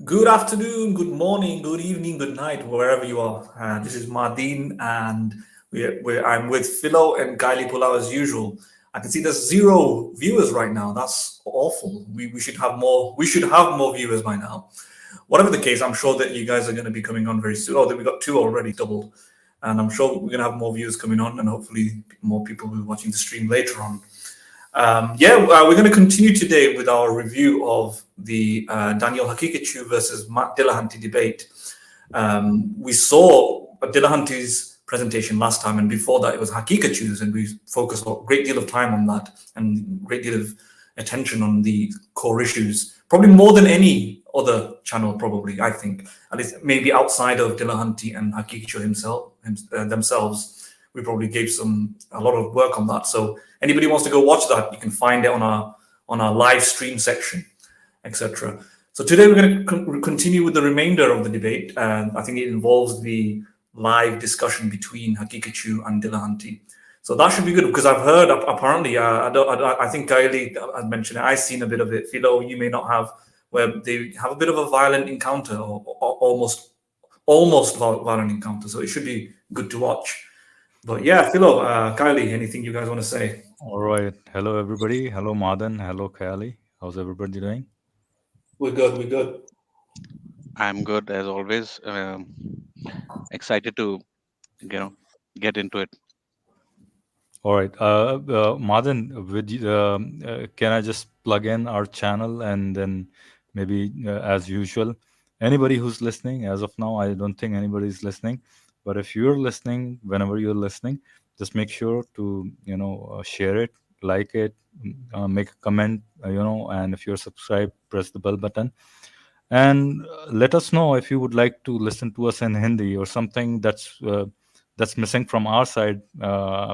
Good afternoon, good morning, good evening, good night, wherever you are. This is Mahdin, and I'm with Philo and Khayalie as usual. I can see there's zero viewers right now. That's awful. We should have more. We should have more viewers by now. Whatever the case, I'm sure that you guys are going to be coming on very soon. Oh, we got two already doubled, and I'm sure we're going to have more viewers coming on, and hopefully more people will be watching the stream later on. We're going to continue today with our review of the Daniel Haqiqatjou versus Matt Dillahunty debate. We saw Dillahunty's presentation last time, and before that it was Haqiqatjou's, and we focused a great deal of time on that and a great deal of attention on the core issues, probably more than any other channel, probably, I think, at least maybe outside of Dillahunty and Haqiqatjou themselves. We probably gave a lot of work on that. So anybody wants to go watch that, you can find it on our live stream section, etc. So today we're going to continue with the remainder of the debate, and I think it involves the live discussion between Haqiqatjou and Dillahunty. So that should be good, because I've heard apparently, I think Khayalie had mentioned it. I've seen a bit of it. Philo, you may not have, where they have a bit of a violent encounter, or almost violent encounter. So it should be good to watch. But yeah, Philo, Khayalie, anything you guys want to say? All right. Hello, everybody. Hello, Mahdin. Hello, Khayalie. How's everybody doing? We're good. We're good. I'm good as always. Excited to, get into it. All right. Mahdin, can I just plug in our channel, and then maybe as usual, anybody who's listening, as of now, I don't think anybody's listening. But if you're listening, whenever you're listening, just make sure to share it, like it, make a comment, and if you're subscribed, press the bell button, and let us know if you would like to listen to us in Hindi or something that's missing from our side.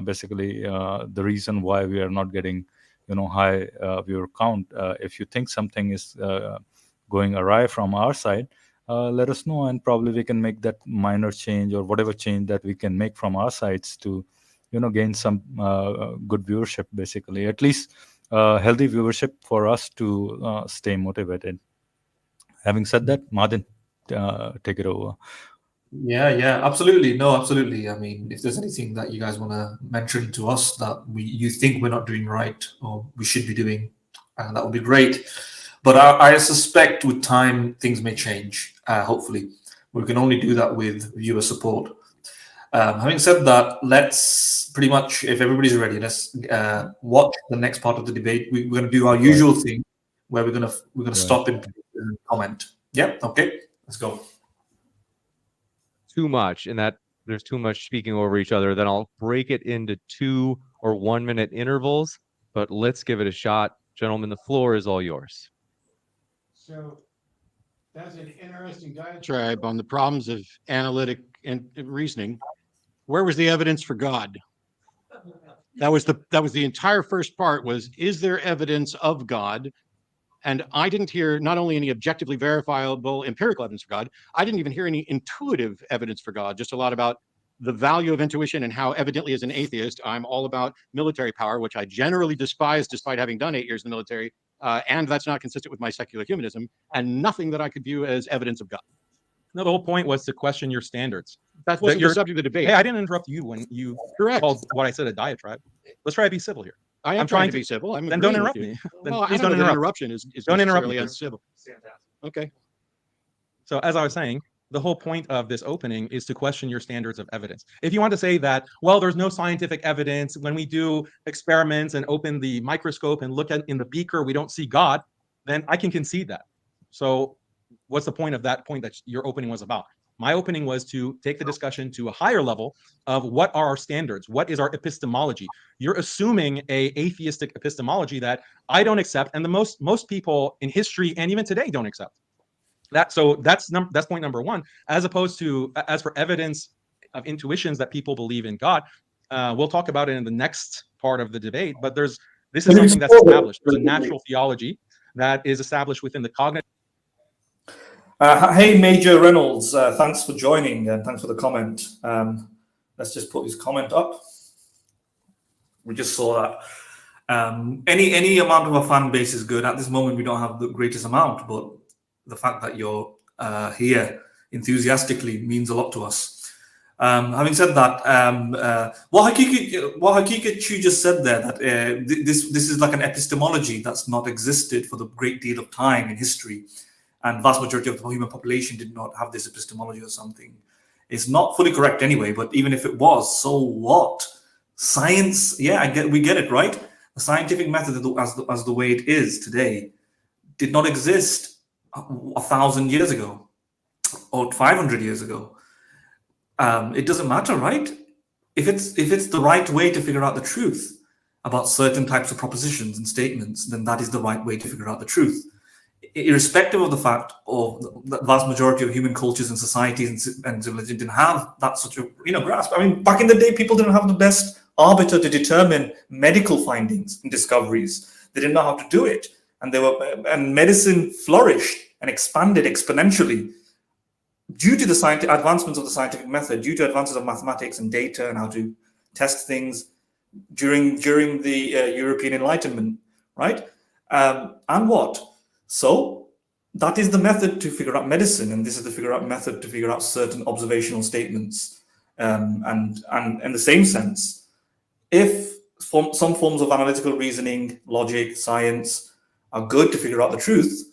Basically, the reason why we are not getting high viewer count. If you think something is going awry from our side, let us know, and probably we can make that minor change or whatever change that we can make from our sides to gain some good viewership, basically, at least healthy viewership for us to stay motivated. Having said that, Mahdin, take it over. Yeah, absolutely. No, absolutely. I mean, if there's anything that you guys want to mention to us that you think we're not doing right or we should be doing, that would be great. But I suspect with time things may change. Hopefully, we can only do that with viewer support. Having said that, let's pretty much, if everybody's ready, let's watch the next part of the debate. We're going to do our usual thing, where we're going to stop and comment. Yeah. Okay. Let's go. Too much, and that there's too much speaking over each other, then I'll break it into 2 or 1 minute intervals. But let's give it a shot. Gentlemen, the floor is all yours. So that's an interesting diatribe on the problems of analytic and reasoning. Where was the evidence for God? That was the entire first part, was, is there evidence of God? And I didn't hear not only any objectively verifiable empirical evidence for God, I didn't even hear any intuitive evidence for God, just a lot about the value of intuition and how, evidently, as an atheist, I'm all about military power, which I generally despise despite having done 8 years in the military. And that's not consistent with my secular humanism, and nothing that I could view as evidence of God. No, the whole point was to question your standards. That's what the subject of the debate. Hey, I didn't interrupt you when you called what I said a diatribe. Let's try to be civil here. I'm trying to be civil. Then don't interrupt me. Well, please don't interrupt. Interruption is don't interrupt me. Uncivil. Okay. So as I was saying, the whole point of this opening is to question your standards of evidence. If you want to say that, well, there's no scientific evidence, when we do experiments and open the microscope and look in the beaker, we don't see God, then I can concede that. So what's the point of that point that your opening was about? My opening was to take the discussion to a higher level of what are our standards? What is our epistemology? You're assuming a atheistic epistemology that I don't accept, and the most people in history and even today don't accept. That's point number one. As opposed to, as for evidence of intuitions that people believe in God, we'll talk about it in the next part of the debate. But this is something that's established. There's a natural theology that is established within the cognitive. Hey, Major Reynolds, thanks for joining and thanks for the comment. Let's just put his comment up. We just saw that. Any amount of a fan base is good. At this moment, we don't have the greatest amount, but the fact that you're here enthusiastically means a lot to us. Having said that, what Haqiqatjou just said there, that this is like an epistemology that's not existed for the great deal of time in history, and vast majority of the human population did not have this epistemology or something. It's not fully correct anyway, but even if it was, so what? Science, yeah, we get it, right? The scientific method as the way it is today did not exist 1,000 years ago or 500 years ago. It doesn't matter, right? If it's the right way to figure out the truth about certain types of propositions and statements, then that is the right way to figure out the truth, irrespective of the fact of the vast majority of human cultures and societies and civilization didn't have that such a grasp. I mean, back in the day, people didn't have the best arbiter to determine medical findings and discoveries. They didn't know how to do it, and medicine flourished and expanded exponentially due to the advancements of the scientific method, due to advances of mathematics and data and how to test things during the European Enlightenment, right? And what? So that is the method to figure out medicine, and this is the method to figure out certain observational statements. And in the same sense, if some forms of analytical reasoning, logic, science are good to figure out the truth,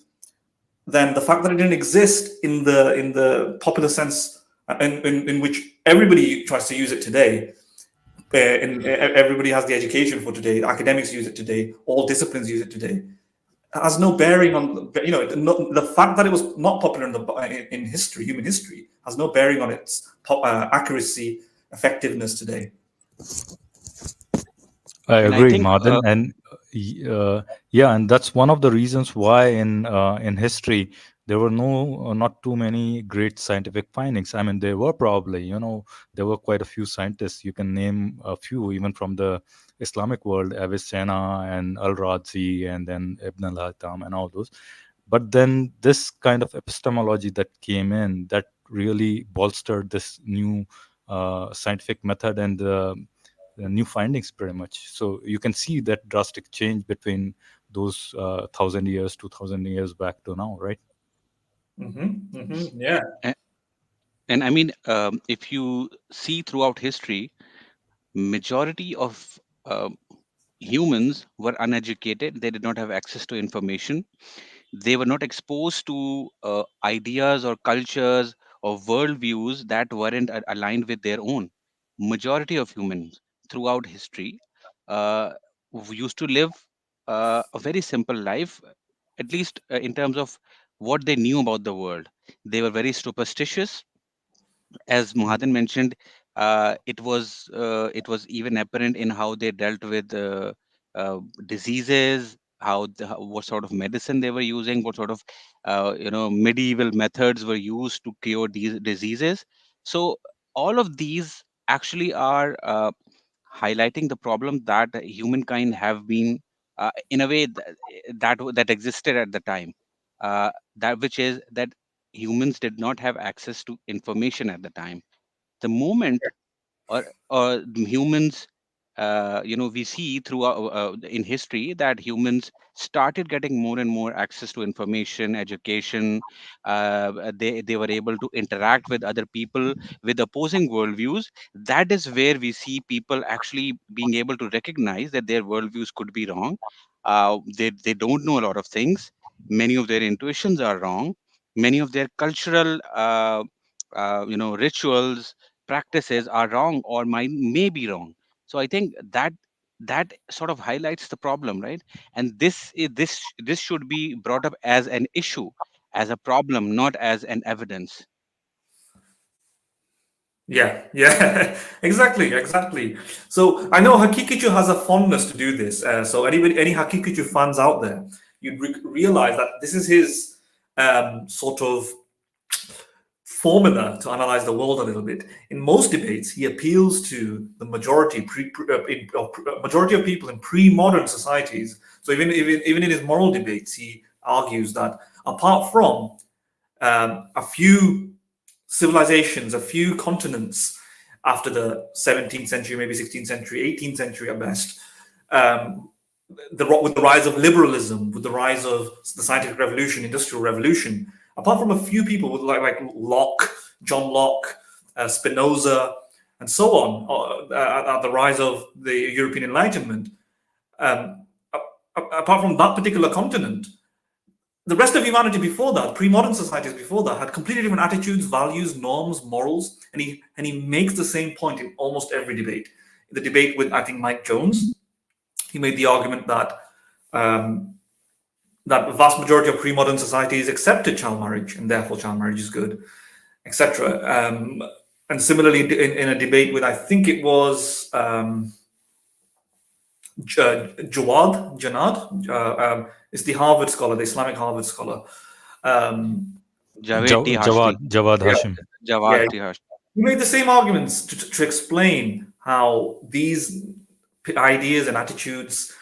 then the fact that it didn't exist in the popular sense in which everybody tries to use it today, and everybody has the education for today, academics use it today, all disciplines use it today, has no bearing on the fact that it was not popular in history, human history, has no bearing on its accuracy, effectiveness today. I And I agree, think, Mahdin, and yeah, and that's one of the reasons why in history there were not too many great scientific findings. I mean, there were probably, there were quite a few scientists. You can name a few, even from the Islamic world, Avicenna and Al-Razi, and then Ibn al-Haytham and all those. But then this kind of epistemology that came in, that really bolstered this new scientific method and the new findings pretty much. So you can see that drastic change between those 1,000 years, 2,000 years back to now, right? Yeah. and I mean, if you see throughout history, majority of humans were uneducated. They did not have access to information. They were not exposed to ideas or cultures or worldviews that weren't aligned with their own. Majority of humans throughout history used to live a very simple life, at least in terms of what they knew about the world. They were very superstitious. As Mahdin mentioned, it was even apparent in how they dealt with diseases, what sort of medicine they were using, what sort of medieval methods were used to cure these diseases. So all of these actually are highlighting the problem that humankind have been in a way that existed at the time. That which is that humans did not have access to information at the time. The moment or humans, we see throughout in history that humans started getting more and more access to information, education. They were able to interact with other people with opposing worldviews. That is where we see people actually being able to recognize that their worldviews could be wrong. They don't know a lot of things. Many of their intuitions are wrong. Many of their cultural rituals, practices are wrong or may be wrong. So I think that sort of highlights the problem, right? And this should be brought up as an issue, as a problem, not as an evidence. Yeah, exactly. So I know Haqiqatjou has a fondness to do this. So any Haqiqatjou fans out there, you'd realize that this is his sort of formula to analyze the world a little bit. In most debates, he appeals to the majority of people in pre-modern societies. So even in his moral debates, he argues that apart from a few civilizations, a few continents after the 17th century, maybe 16th century, 18th century at best, with the rise of liberalism, with the rise of the scientific revolution, industrial revolution, apart from a few people with like Locke, John Locke, Spinoza, and so on, at the rise of the European Enlightenment, apart from that particular continent, the rest of humanity before that, pre-modern societies before that, had completely different attitudes, values, norms, morals, and he makes the same point in almost every debate. In the debate with, I think, Mike Jones, he made the argument that that the vast majority of pre-modern societies accepted child marriage, and therefore child marriage is good, etc. And similarly, in a debate with, I think it was Jawad, is the Harvard scholar, the Islamic Harvard scholar. Javed T. Hashmi. Jawad Hashim. Jawad T. Hashmi. He made the same arguments to explain how these ideas and attitudes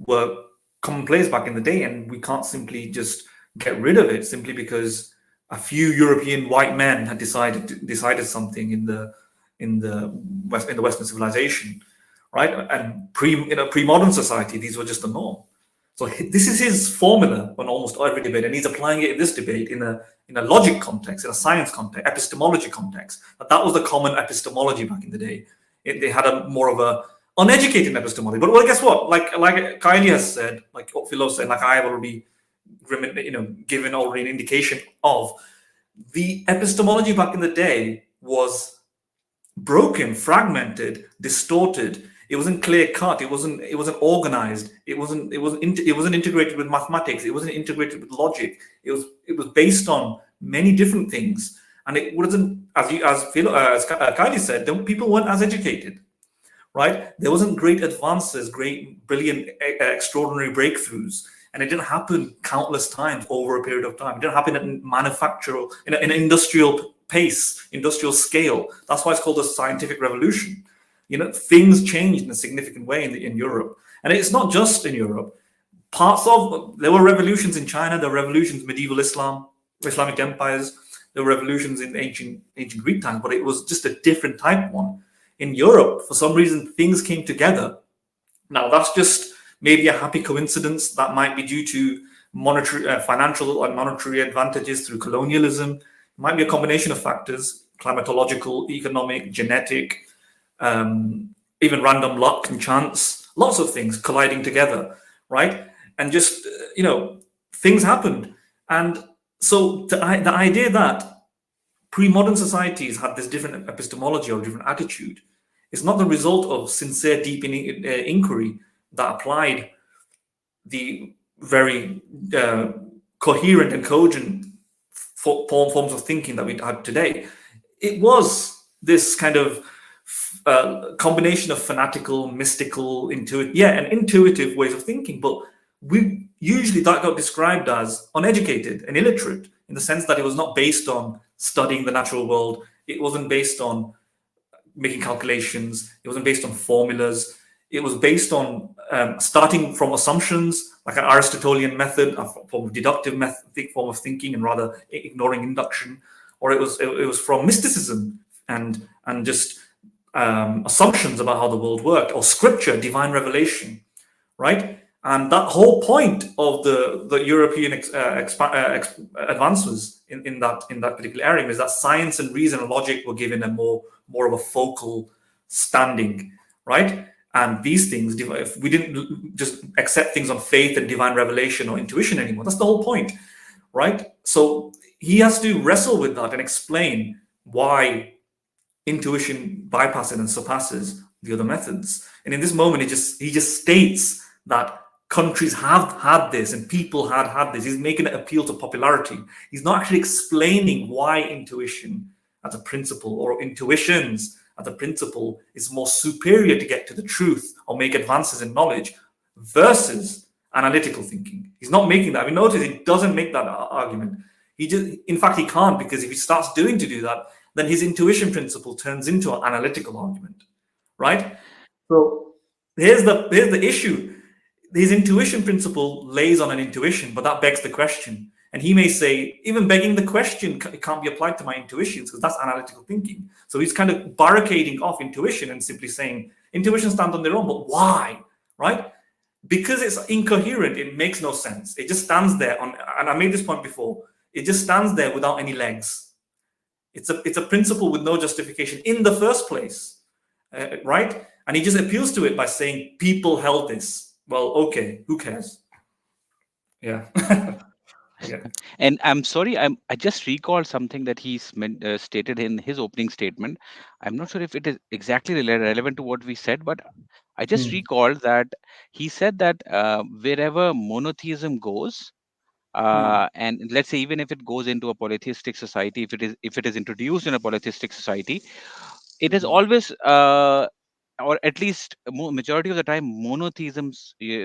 were commonplace back in the day, and we can't simply just get rid of it simply because a few European white men had decided something in the Western civilization, right? And pre-modern society, these were just the norm. So this is his formula on almost every debate, and he's applying it in this debate in a logic context, in a science context, epistemology context. But that was the common epistemology back in the day. They had a more of a uneducated epistemology. But well, guess what? Like Khayalie has said, like Philo said, like I have already given already an indication of, the epistemology back in the day was broken, fragmented, distorted. It wasn't clear cut. It wasn't organized. It wasn't integrated with mathematics. It wasn't integrated with logic. It was based on many different things, and it wasn't, as Khayalie said, people weren't as educated, right? There wasn't great advances, great, brilliant, extraordinary breakthroughs, and it didn't happen countless times over a period of time. It didn't happen in manufacturing, in an industrial pace, industrial scale. That's why it's called a scientific revolution. Things changed in a significant way in Europe. And it's not just in Europe. There were revolutions in China, there were revolutions in medieval Islam, Islamic empires, there were revolutions in ancient Greek times, but it was just a different type one. In Europe, for some reason, things came together. Now, that's just maybe a happy coincidence. That might be due to financial and monetary advantages through colonialism. It might be a combination of factors, climatological, economic, genetic, even random luck and chance, lots of things colliding together, right? And just, things happened. And so the idea that pre-modern societies had this different epistemology or different attitude is not the result of sincere, deep inquiry that applied the very coherent and cogent forms of thinking that we had today. It was this kind of combination of fanatical, mystical, intuitive ways of thinking, but we usually that got described as uneducated and illiterate, in the sense that it was not based on studying the natural world. It wasn't based on making calculations. It wasn't based on formulas. It was based on starting from assumptions, like an Aristotelian method, a form of deductive form of thinking, and rather ignoring induction. Or it was from mysticism and just assumptions about how the world worked, or scripture, divine revelation, right? And that whole point of the European advances in that particular area is that science and reason and logic were given a more of a focal standing, right? And these things, if we didn't just accept things on faith and divine revelation or intuition anymore, that's the whole point, right? So he has to wrestle with that and explain why intuition bypasses and surpasses the other methods. And in this moment, he just states that countries have had this and people had this. He's making an appeal to popularity. He's not actually explaining why intuition as a principle, or intuitions as a principle, is more superior to get to the truth or make advances in knowledge versus analytical thinking. He's not making that. I mean, notice he doesn't make that argument. In fact, he can't, because if he starts to do that, then his intuition principle turns into an analytical argument, right? So here's the issue. His intuition principle lays on an intuition, but that begs the question. And he may say, even begging the question, it can't be applied to my intuitions because that's analytical thinking. So he's kind of barricading off intuition and simply saying, intuition stands on their own, but why, right? Because it's incoherent, it makes no sense. It just stands there and I made this point before. It just stands there without any legs. It's a principle with no justification in the first place, right? And he just appeals to it by saying people held this. Well, okay, who cares? Yeah. Yeah. And I'm sorry, I just recalled something that stated in his opening statement. I'm not sure if it is exactly relevant to what we said, but I just recalled that he said that wherever monotheism goes, and let's say even if it goes into a polytheistic society, if it is introduced in a polytheistic society, it is always or at least majority of the time, monotheism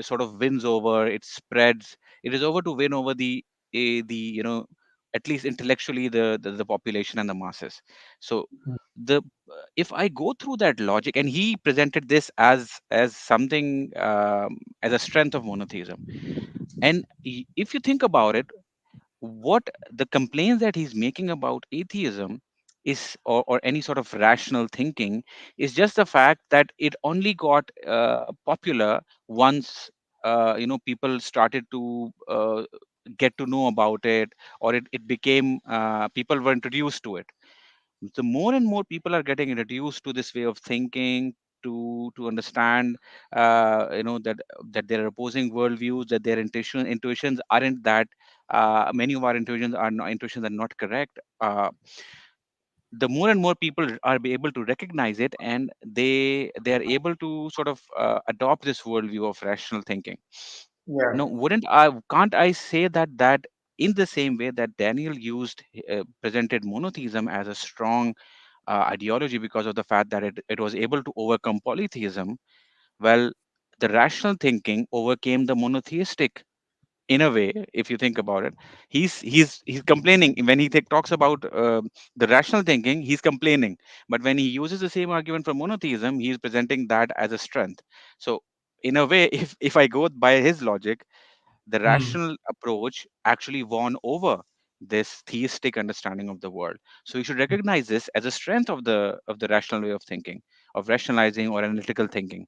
sort of wins over. It spreads. It is over to win over the at least intellectually the population and the masses. So the if I go through that logic, and he presented this as something as a strength of monotheism, and if you think about it, what the complaints that he's making about atheism is, or any sort of rational thinking, is just the fact that it only got popular once people started to get to know about it, or it became people were introduced to it. The more and more people are getting introduced to this way of thinking, to understand that there are opposing worldviews, that their intuitions aren't that many of our intuitions are not correct. The more and more people are be able to recognize it, and they are able to sort of adopt this worldview of rational thinking. Yeah. Now, can't I say that in the same way that Daniel presented monotheism as a strong ideology because of the fact that it was able to overcome polytheism, well, the rational thinking overcame the monotheistic. In a way, if you think about it, he's complaining when he talks about the rational thinking. He's complaining, but when he uses the same argument for monotheism, he's presenting that as a strength. So in a way, if I go by his logic, the rational approach actually won over this theistic understanding of the world. So you should recognize this as a strength of the rational way of thinking, of rationalizing or analytical thinking.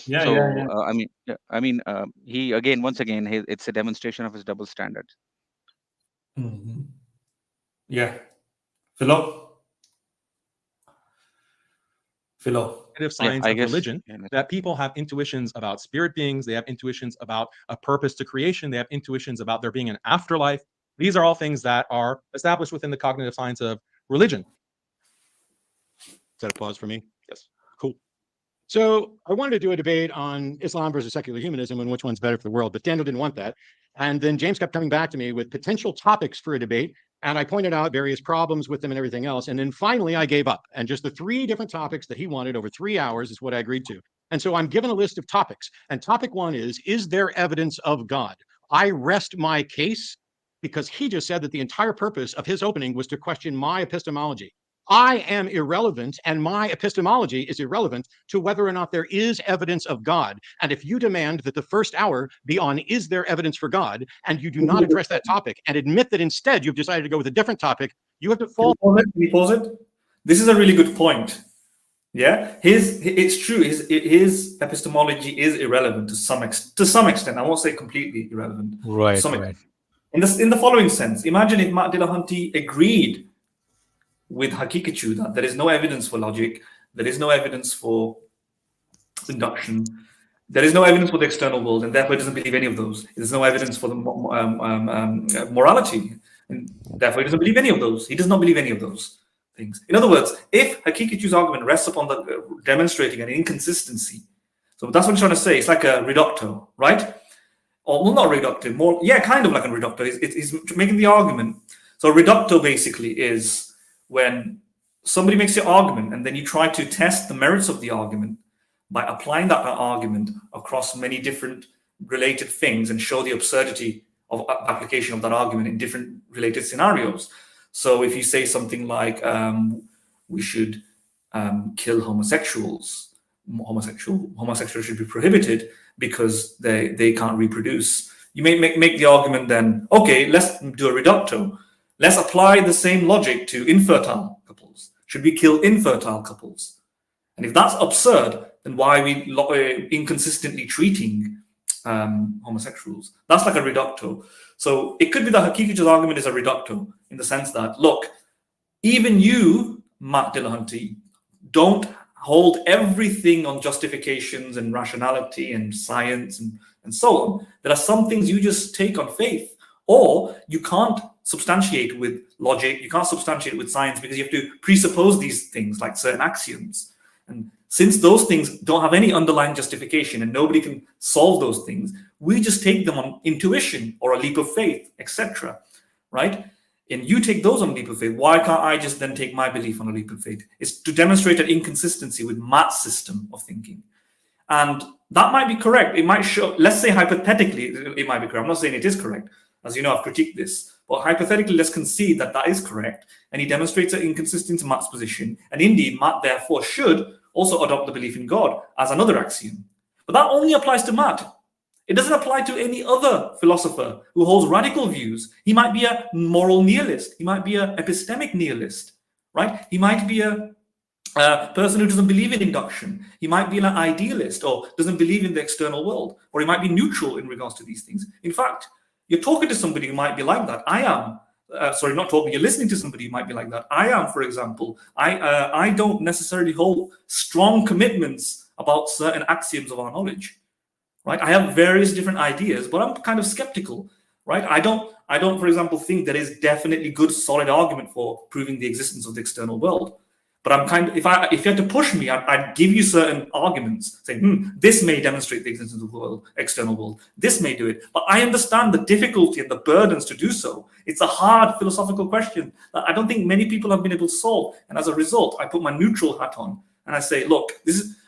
Yeah, So yeah, yeah. he again, once again, it's a demonstration of his double standards. Yeah. Philo. Science I of guess, religion, that people have intuitions about spirit beings, they have intuitions about a purpose to creation, they have intuitions about there being an afterlife. These are all things that are established within the cognitive science of religion. Is that a pause for me? Yes. Cool. So I wanted to do a debate on Islam versus secular humanism and which one's better for the world, but Daniel didn't want that. And then James kept coming back to me with potential topics for a debate. And I pointed out various problems with them and everything else. And then finally I gave up. And just the 3 different topics that he wanted over 3 hours is what I agreed to. And so I'm given a list of topics. And topic 1 is there evidence of God? I rest my case because he just said that the entire purpose of his opening was to question my epistemology. I am irrelevant, and my epistemology is irrelevant to whether or not there is evidence of God. And if you demand that the first hour be on is there evidence for God, and you do not address that topic and admit that instead you've decided to go with a different topic, you have to fall. Can you pause it? This is a really good point. Yeah, it's true. His epistemology is irrelevant to some extent. I won't say completely irrelevant. Right. In the following sense, imagine if Dillahunty agreed with Haqiqatjou that there is no evidence for logic, there is no evidence for induction, there is no evidence for the external world, and therefore he doesn't believe any of those. There's no evidence for the morality, and therefore he doesn't believe any of those. He does not believe any of those things. In other words, if Haqiqatjou's argument rests upon the demonstrating an inconsistency, so that's what he's trying to say. It's like a reducto, right? Or well, not reducto, more kind of like a reducto. He's making the argument. So a reducto basically is when somebody makes your argument and then you try to test the merits of the argument by applying that argument across many different related things and show the absurdity of application of that argument in different related scenarios. So if you say something like we should kill homosexuals, homosexuals should be prohibited because they can't reproduce, you may make the argument then, okay, let's do a reducto. Let's apply the same logic to infertile couples. Should we kill infertile couples? And if that's absurd, then why are we inconsistently treating homosexuals. That's like a reducto. So it could be that Haqiqatjou's argument is a reducto in the sense that, look, even you, Matt Dillahunty, don't hold everything on justifications and rationality and science and so on. There are some things you just take on faith, or you can't substantiate with logic, you can't substantiate with science because you have to presuppose these things like certain axioms. And since those things don't have any underlying justification and nobody can solve those things, we just take them on intuition or a leap of faith, etc. Right? And you take those on a leap of faith. Why can't I just then take my belief on a leap of faith? It's to demonstrate an inconsistency with Matt's system of thinking. And that might be correct. It might show, let's say hypothetically, it might be correct. I'm not saying it is correct. As you know, I've critiqued this. But hypothetically, let's concede that that is correct. And he demonstrates an inconsistency in Matt's position. And indeed, Matt therefore should also adopt the belief in God as another axiom. But that only applies to Matt. It doesn't apply to any other philosopher who holds radical views. He might be a moral nihilist. He might be an epistemic nihilist, right? He might be a person who doesn't believe in induction. He might be an idealist or doesn't believe in the external world, or he might be neutral in regards to these things. In fact, you're talking to somebody who might be like that. I am. Sorry, not talking. You're listening to somebody who might be like that. I am, for example. I don't necessarily hold strong commitments about certain axioms of our knowledge. Right? I have various different ideas, but I'm kind of skeptical, right? I don't, for example, think there is definitely good, solid argument for proving the existence of the external world. But I'm kind of, if you had to push me, I'd give you certain arguments, say, this may demonstrate the existence of the world, external world. This may do it. But I understand the difficulty and the burdens to do so. It's a hard philosophical question that I don't think many people have been able to solve. And as a result, I put my neutral hat on and I say, look,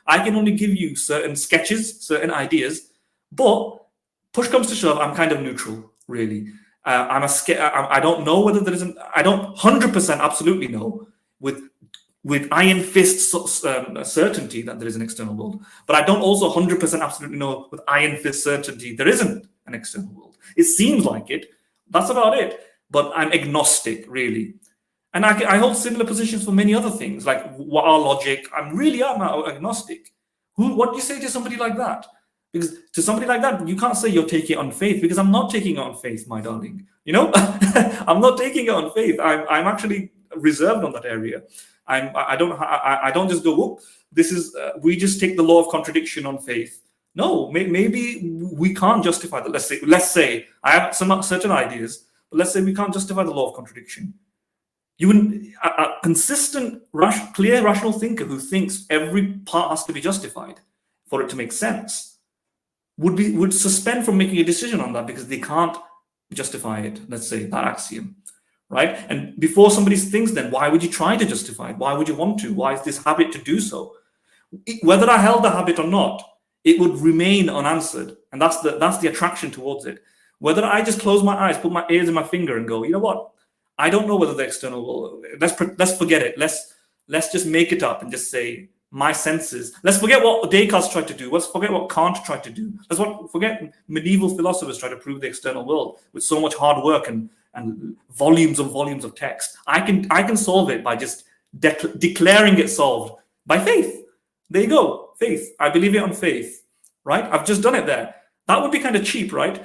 I can only give you certain sketches, certain ideas. But push comes to shove, I'm kind of neutral, really. I don't know whether there isn't. I don't 100% absolutely know with iron fist certainty that there is an external world. But I don't also 100% absolutely know with iron fist certainty there isn't an external world. It seems like it. That's about it. But I'm agnostic, really. And I hold similar positions for many other things, like our logic. I'm agnostic. What do you say to somebody like that? Because to somebody like that, you can't say you're taking it on faith, because I'm not taking it on faith, my darling. You know, I'm not taking it on faith. I'm actually reserved on that area. I don't just go, whoop, this is, we just take the law of contradiction on faith. No, maybe we can't justify that. Let's say I have some certain ideas, but let's say we can't justify the law of contradiction. You wouldn't, a consistent, clear, rational thinker who thinks every part has to be justified for it to make sense would suspend from making a decision on that because they can't justify it, let's say, that axiom, right? And before somebody thinks, then why would you try to justify it? Why would you want to? Why is this habit to do so? Whether I held the habit or not, it would remain unanswered. And that's the attraction towards it. Whether I just close my eyes, put my ears in my finger and go, you know what? I don't know whether the external world, let's forget it. Let's just make it up and just say, my senses. Let's forget what Descartes tried to do. Let's forget what Kant tried to do. Forget medieval philosophers try to prove the external world with so much hard work and volumes and volumes of text. I can solve it by just declaring it solved by faith. There you go, faith. I believe it on faith, right? I've just done it there. That would be kind of cheap, right?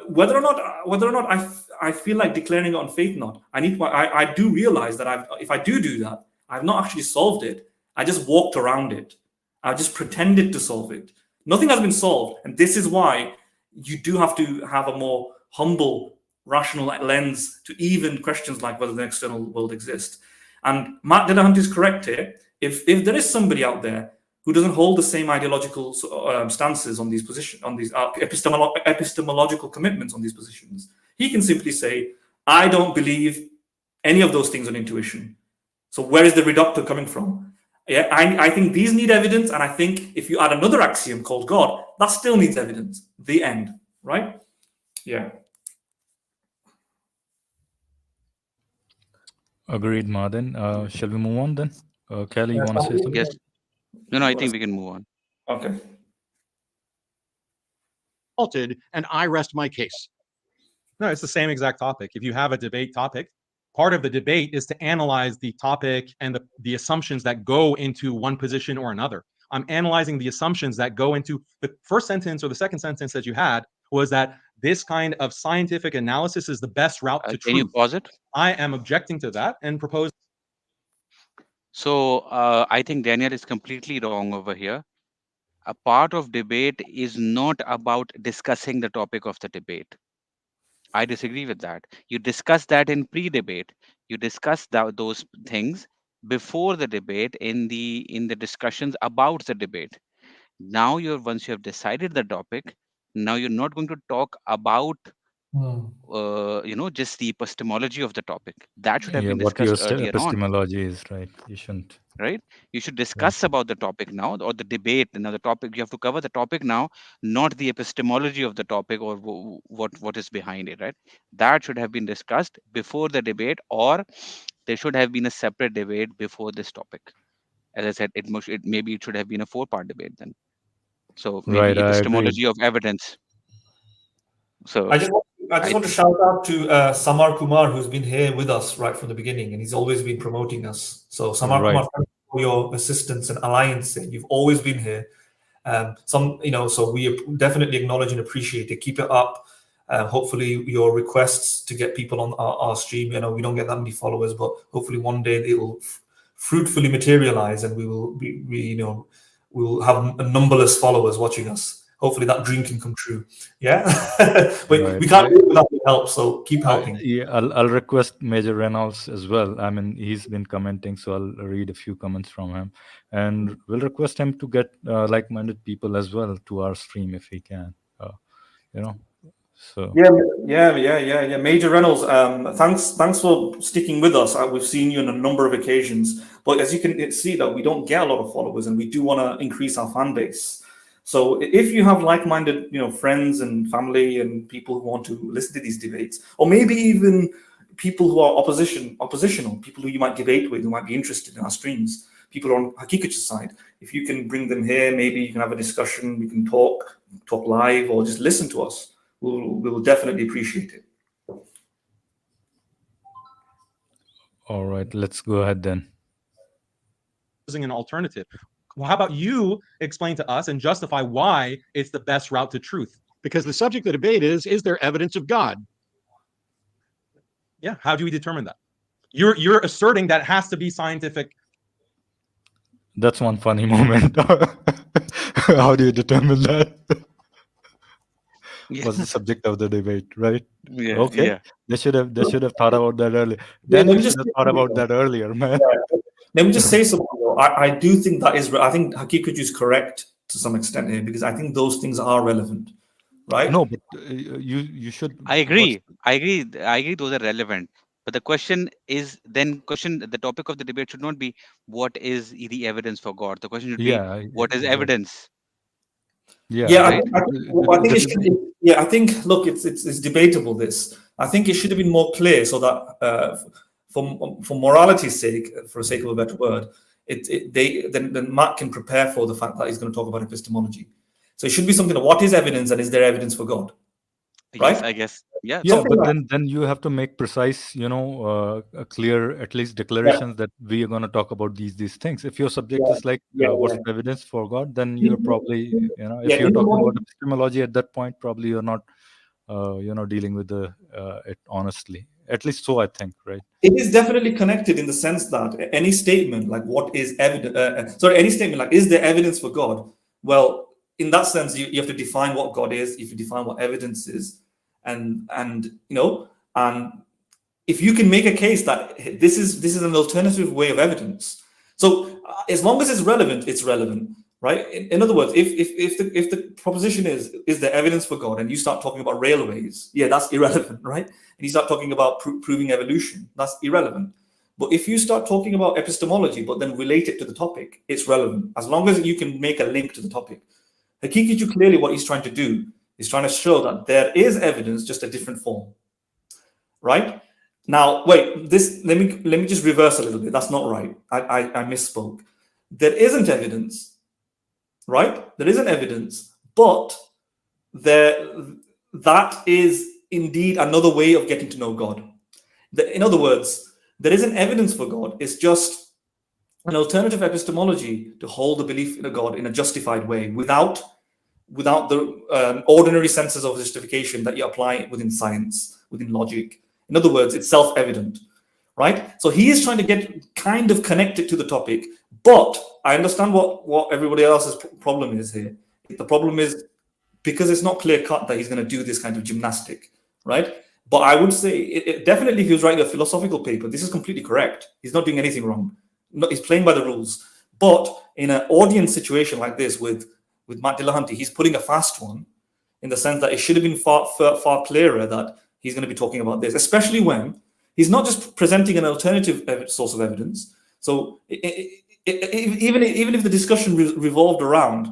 Whether or not I feel like declaring it on faith, I do realize that if I do that, I've not actually solved it. I just walked around it. I just pretended to solve it. Nothing has been solved. And this is why you do have to have a more humble, rational lens to even questions like whether the external world exists. And Matt Dillahunty is correct here. If there is somebody out there who doesn't hold the same ideological stances on these positions, on these epistemological commitments on these positions, he can simply say, I don't believe any of those things on intuition. So where is the reductor coming from? Yeah, I think these need evidence, and I think if you add another axiom called God, that still needs evidence. The end, right? Yeah. Agreed, Mahdin. Shall we move on then? Khayalie, you want to say something? Yes. No, I think we can move on. Okay. And I rest my case. No, it's the same exact topic. If you have a debate topic, part of the debate is to analyze the topic and the assumptions that go into one position or another. I'm analyzing the assumptions that go into the first sentence or the second sentence that you had was that this kind of scientific analysis is the best route to Can you truth. pause it? I am objecting to that and propose. So I think Daniel is completely wrong over here. A part of debate is not about discussing the topic of the debate. I disagree with that. You discuss that in pre-debate. You discuss those things before the debate in the discussions about the debate. Now once you have decided the topic, now you're not going to talk about just the epistemology of the topic. That should have Yeah, been what your discussed earlier on. epistemology is, right? You shouldn't. Right, you should discuss about the topic now, or the debate. Now the topic, you have to cover the topic now, not the epistemology of the topic or what is behind it, right? That should have been discussed before the debate, or there should have been a separate debate before this topic. As I said, maybe it should have been a 4-part debate then. So maybe Right, I agree. epistemology of evidence. So I just want to shout out to Samar Kumar, who's been here with us right from the beginning, and he's always been promoting us. So Samar Right. Kumar, thank you for your assistance and alliance. You've always been here. So we definitely acknowledge and appreciate it. Keep it up. Hopefully your requests to get people on our stream, we don't get that many followers, but hopefully one day they will fruitfully materialize, and we will have numberless followers watching us. Hopefully that dream can come true. Yeah, Right. we can't do it without your help. So keep helping. Yeah, I'll request Major Reynolds as well. I mean, he's been commenting, so I'll read a few comments from him, and we'll request him to get like-minded people as well to our stream if he can. So Yeah. Major Reynolds, thanks for sticking with us. We've seen you on a number of occasions, but as you can see that we don't get a lot of followers, and we do want to increase our fan base. So if you have like-minded, friends and family and people who want to listen to these debates, or maybe even people who are oppositional, people who you might debate with, who might be interested in our streams, people on Haqiqatjou's side, if you can bring them here, maybe you can have a discussion, we can talk live, or just listen to us. We'll definitely appreciate it. all right, let's go ahead then. Using an alternative. Well, how about you explain to us and justify why it's the best route to truth? Because the subject of the debate is there evidence of God? Yeah, how do we determine that? You're asserting that it has to be scientific. That's one funny moment. How do you determine that? Yeah. Was the subject of the debate, right? Yeah, Okay. yeah. They should have thought about that earlier. Yeah, Then let me you should just- have thought about that earlier, man. Let me just say something. I do think I think Haqiqatjou is correct to some extent here, because I think those things are relevant, right? No, but you should. I agree. I agree. Those are relevant. But the question is the topic of the debate should not be what is the evidence for God. The question should be what is evidence. I think look, it's debatable. I think it should have been more clear, so that for morality's sake, for the sake of a better word, then Matt can prepare for the fact that he's going to talk about epistemology. So it should be something like, what is evidence, and is there evidence for God? Right? Yes, I guess. Yeah. Yeah, Something but like then you have to make precise, a clear, at least declarations that we are going to talk about these things. If your subject is like what's the evidence for God, then you're probably, if you're talking about epistemology at that point, probably you're not, dealing with it honestly. At least so I think, right? It is definitely connected in the sense that any statement like what is evidence, any statement like is there evidence for God? Well, in that sense, you have to define what God is. You have to define what evidence is, and if you can make a case that this is an alternative way of evidence, so as long as it's relevant, it's relevant, right? In other words, if the proposition is there evidence for God, and you start talking about railways, that's irrelevant, right? And you start talking about proving evolution, that's irrelevant. But if you start talking about epistemology, but then relate it to the topic, it's relevant, as long as you can make a link to the topic. Haqiqatjou, clearly what he's trying to do is trying to show that there is evidence, just a different form, right? Now, wait, let me just reverse a little bit. That's not right. I misspoke. There isn't evidence, right? There isn't evidence, but that is indeed another way of getting to know God. In other words, there isn't evidence for God. It's just an alternative epistemology to hold the belief in a God in a justified way without the ordinary senses of justification that you apply within science, within logic. In other words, it's self-evident, right? So he is trying to get kind of connected to the topic, but I understand what everybody else's problem is here. The problem is because it's not clear cut that he's going to do this kind of gymnastic, right? But I would say definitely if he was writing a philosophical paper, this is completely correct. He's not doing anything wrong. He's playing by the rules. But in an audience situation like this with Matt Dillahunty, he's putting a fast one in the sense that it should have been far clearer that he's going to be talking about this, especially when he's not just presenting an alternative source of evidence. So even if the discussion revolved around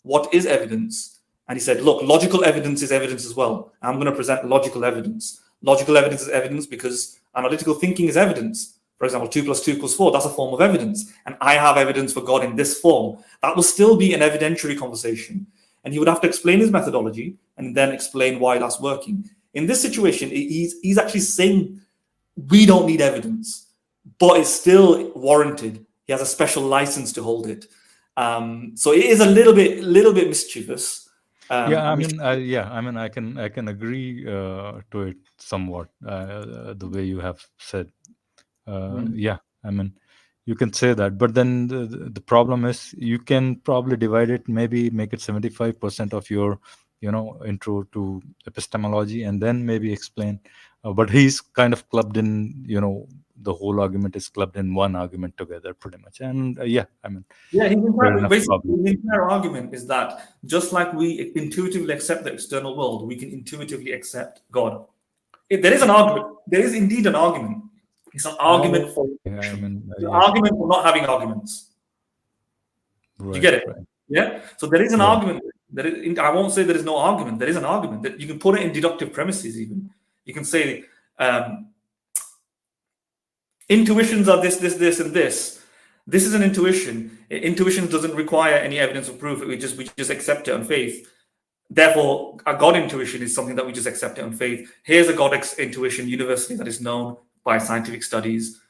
what is evidence, and he said, look, logical evidence is evidence as well. I'm going to present logical evidence. Logical evidence is evidence because analytical thinking is evidence. For example, 2 + 2 = 4, that's a form of evidence. And I have evidence for God in this form. That will still be an evidentiary conversation. And he would have to explain his methodology and then explain why that's working. In this situation, he's actually saying we don't need evidence, but it's still warranted. He has a special license to hold it. So it is a little bit mischievous. I can agree to it somewhat, the way you have said. You can say that, but then the problem is you can probably divide it, maybe make it 75% of your intro to epistemology, and then maybe explain, but he's kind of clubbed in, the whole argument is clubbed in one argument together pretty much. And his entire argument is that just like we intuitively accept the external world, we can intuitively accept God. If there is an argument, there is indeed an argument. It's an argument for argument for not having arguments. Right, you get it? Right. Yeah. So there is an argument. I won't say there is no argument. There is an argument that you can put it in deductive premises. Even you can say intuitions are this, and this. This is an intuition. Intuition doesn't require any evidence of proof. We just accept it on faith. Therefore, a God intuition is something that we just accept it on faith. Here's a God intuition universally that is known by scientific studies,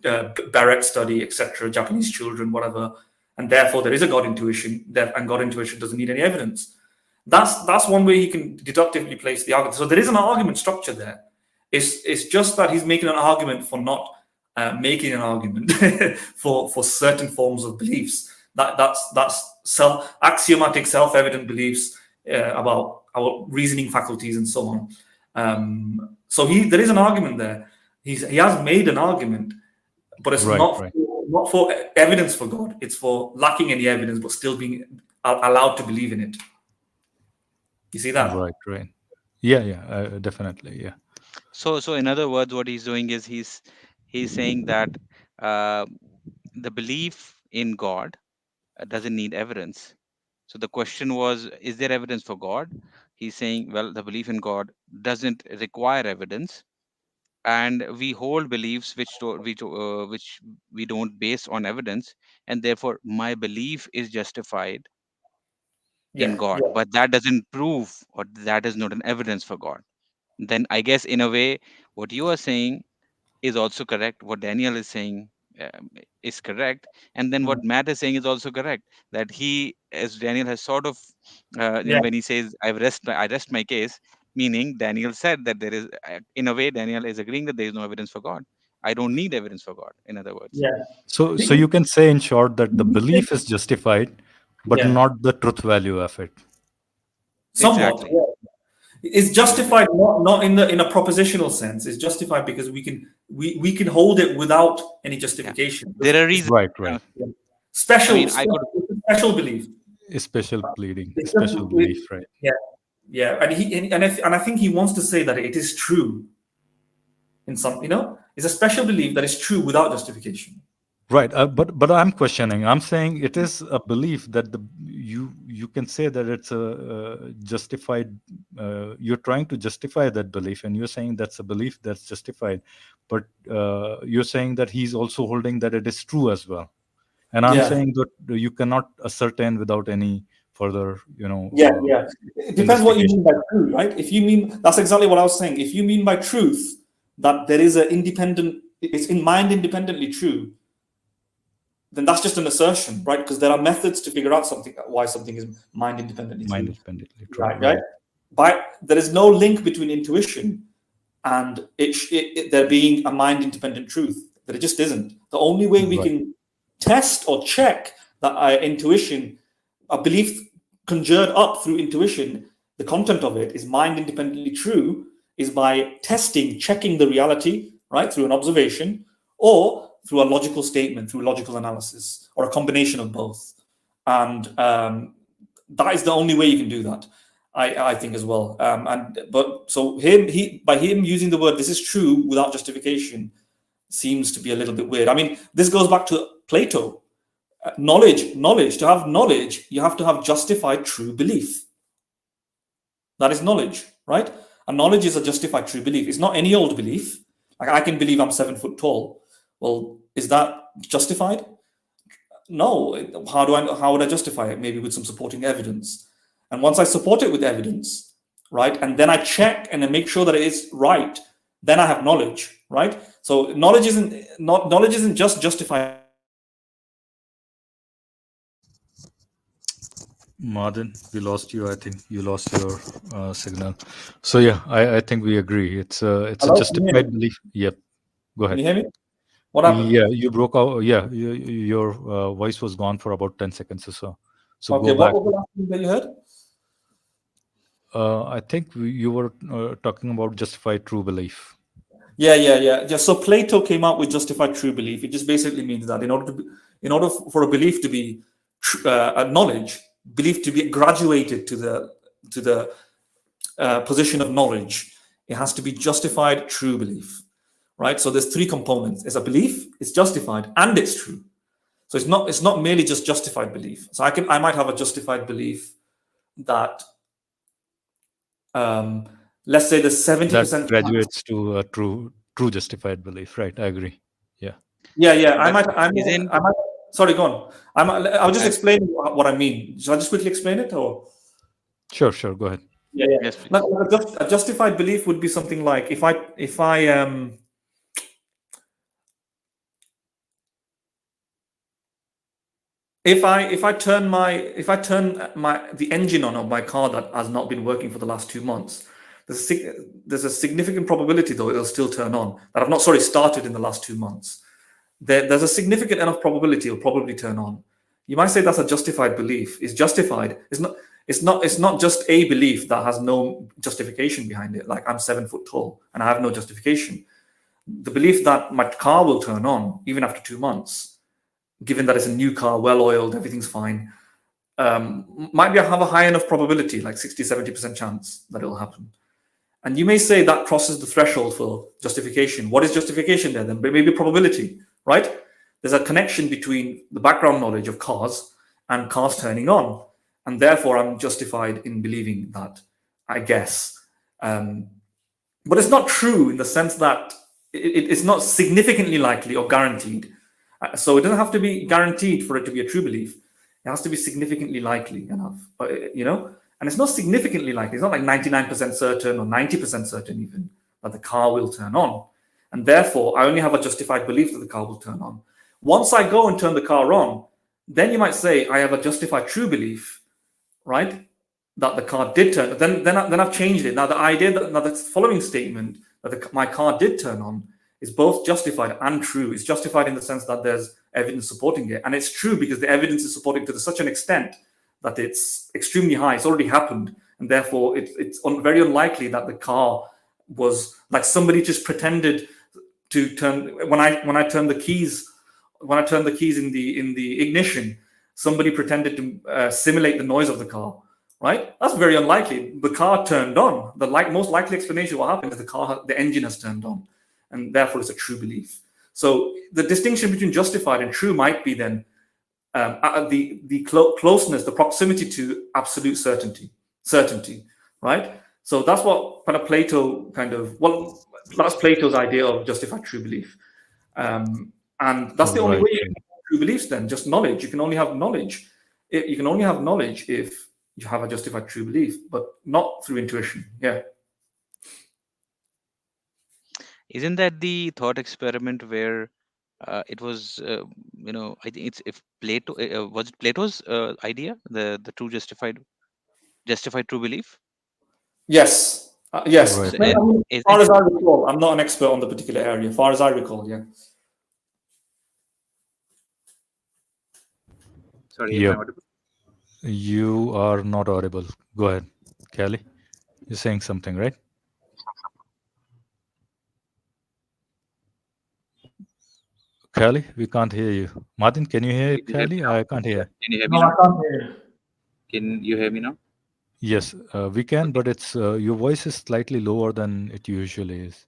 Barrett study, etc., Japanese children, whatever, and therefore there is a God intuition, and God intuition doesn't need any evidence. That's one way he can deductively place the argument. So there is an argument structure there. It's just that he's making an argument for not making an argument for certain forms of beliefs. That's axiomatic, self-evident beliefs about our reasoning faculties and so on. So there is an argument there. He has made an argument, but it's not for evidence for God. It's for lacking any evidence, but still being allowed to believe in it. You see that? Right. Yeah, definitely. Yeah. So in other words, what he's doing is he's saying that the belief in God doesn't need evidence. So the question was, is there evidence for God? He's saying, well, the belief in God doesn't require evidence, and we hold beliefs which we don't base on evidence, and therefore my belief is justified in God. But that doesn't prove, or that is not an evidence for God. Then I guess in a way, what you are saying is also correct. What Daniel is saying is correct, and then what Matt is saying is also correct. That he, as Daniel has sort of, when he says I rest my case, meaning Daniel said that there is, in a way, Daniel is agreeing that there is no evidence for God. I don't need evidence for God. In other words, So you can say in short that the belief is justified, but not the truth value of it. Somewhat. Exactly. It's justified not in a propositional sense. It's justified because we can hold it without any justification. There are reasons. Right. Special belief. Special pleading, special belief, right? Yeah. And I think he wants to say that it is true. In some, it's a special belief that is true without justification. Right, but I'm questioning. I'm saying it is a belief that you can say that it's a justified. You're trying to justify that belief, and you're saying that's a belief that's justified. But you're saying that he's also holding that it is true as well. And I'm saying that you cannot ascertain without any further, It depends what you mean by true, right? If you mean, that's exactly what I was saying. If you mean by truth that there is an independent, it's in mind independently true. then that's just an assertion, right? Because there are methods to figure out why something is mind independently true. Mind independently true. Right. There is no link between intuition and there being a mind independent truth. There just isn't. The only way we can test or check that our intuition, a belief conjured up through intuition, the content of it is mind independently true, is by checking the reality, right, through an observation, or through a logical statement, through logical analysis, or a combination of both. And that is the only way you can do that, I think, as well. So by him using the word "this is true" without justification seems to be a little bit weird. I mean, this goes back to Plato. Knowledge. To have knowledge, you have to have justified true belief. That is knowledge, right? And knowledge is a justified true belief. It's not any old belief. Like, I can believe I'm 7 foot tall. Well, is that justified? No. How would I justify it? Maybe with some supporting evidence. And once I support it with evidence, right, and then I check and I make sure that it is right, then I have knowledge, right? So knowledge isn't just justified. Mahdin, we lost you. I think you lost your signal. So yeah, I think we agree. It's a justified belief. Yep. Go ahead. Can you hear me? What happened? Yeah, you broke out. Yeah, your voice was gone for about 10 seconds or so. So Okay, go back. what was the last thing that you heard? I think you were talking about justified true belief. Yeah. So Plato came out with justified true belief. It just basically means that in order for a belief to be a knowledge, belief to be graduated to the position of knowledge, it has to be justified true belief, right? So there's three components: it's a belief, it's justified, and it's true. So it's not merely just justified belief. So I might have a justified belief that let's say the 70% that graduates to a true justified belief, right? I agree. Yeah. I might. Sorry, go on. I'll just explain what I mean. Shall I just quickly explain it, or? Sure. Go ahead. Yeah. Yes, please. Like a justified belief would be something like if I turn the engine on of my car that has not been working for the last 2 months, there's a significant probability, though it'll still turn on, that I've not started in the last 2 months. There's a significant enough probability it'll probably turn on. You might say that's a justified belief. It's justified. It's not just a belief that has no justification behind it. Like, I'm 7 foot tall and I have no justification. The belief that my car will turn on even after 2 months, given that it's a new car, well oiled, everything's fine, might have a high enough probability, like 60-70% chance that it'll happen. And you may say that crosses the threshold for justification. What is justification there then? Maybe probability, right? There's a connection between the background knowledge of cars and cars turning on. And therefore, I'm justified in believing that, I guess. But it's not true in the sense that it's not significantly likely or guaranteed. So it doesn't have to be guaranteed for it to be a true belief. It has to be significantly likely enough, And it's not significantly likely. It's not like 99% certain or 90% certain even that the car will turn on. And therefore, I only have a justified belief that the car will turn on. Once I go and turn the car on, then you might say I have a justified true belief, right, that the car did turn. Then I've changed it. Now the idea that the following statement that my car did turn on is both justified and true. It's justified in the sense that there's evidence supporting it, and it's true because the evidence is supporting to such an extent that it's extremely high. It's already happened, and therefore it's very unlikely that the car was like somebody just pretended to turn. When I turn the keys in the ignition, somebody pretended to simulate the noise of the car, right? That's very unlikely. The car turned on. The most likely explanation of what happened is the engine has turned on, and therefore it's a true belief. So the distinction between justified and true might be then the closeness, the proximity to absolute certainty, right? So that's what kind of that's Plato's idea of justified true belief. And that's the only way you can have true beliefs then, just knowledge. You can only have knowledge. You can only have knowledge if you have a justified true belief, but not through intuition. Yeah. Isn't that the thought experiment where It was, I think it's if Plato was it Plato's idea, the true justified true belief. Yes. Yes. Right. So, I mean, as is far it? as I recall, I'm not an expert on the particular area. As far as I recall, yeah. Sorry, am I Yep. audible? You are not audible. Go ahead, Khayalie. You're saying something, right? Khayalie, we can't hear you. Mahdin, can you hear Can you hear me Khayalie? now? I can't hear. Can you hear me No, I now? can't hear you. Can you hear me now? Yes, we can, Okay. but it's your voice is slightly lower than it usually is.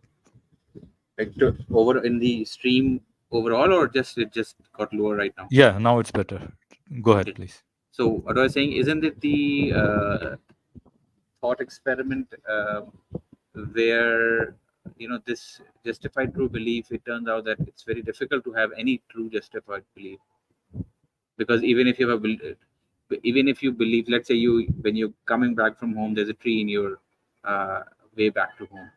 Like over in the stream overall, or just it just got lower right now? Yeah, now it's better. Go ahead, Okay. please. So what I was saying, isn't it the thought experiment where this justified true belief? It turns out that it's very difficult to have any true justified belief, because even if you have even if you believe, let's say when you're coming back from home, there's a tree in your way back to home,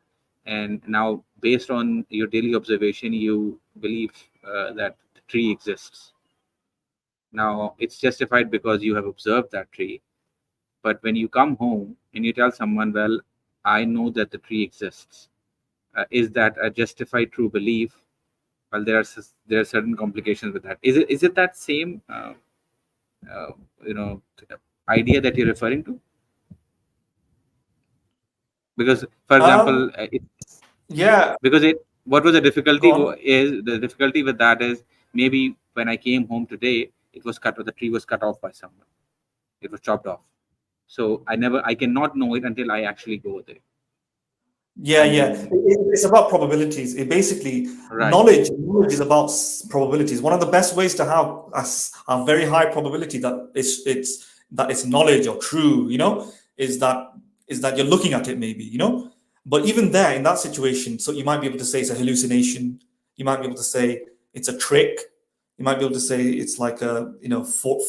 and now based on your daily observation, you believe that the tree exists. Now it's justified because you have observed that tree. But when you come home and you tell someone, well, I know that the tree exists, is that a justified true belief? Well, there are certain complications with that. Is it that same uh, you know idea that you're referring to? Because, for example, Yeah, what was the difficulty go on. is the difficulty with that is, maybe when I came home today, the tree was cut off by someone. It was chopped off. So I cannot know it until I actually go there. Yeah, And yeah. then, It's about probabilities. It basically right. knowledge is about probabilities. One of the best ways to have a very high probability that it's knowledge or true, is that you're looking at it maybe. But even there, in that situation, so you might be able to say it's a hallucination. You might be able to say it's a trick. You might be able to say it's like a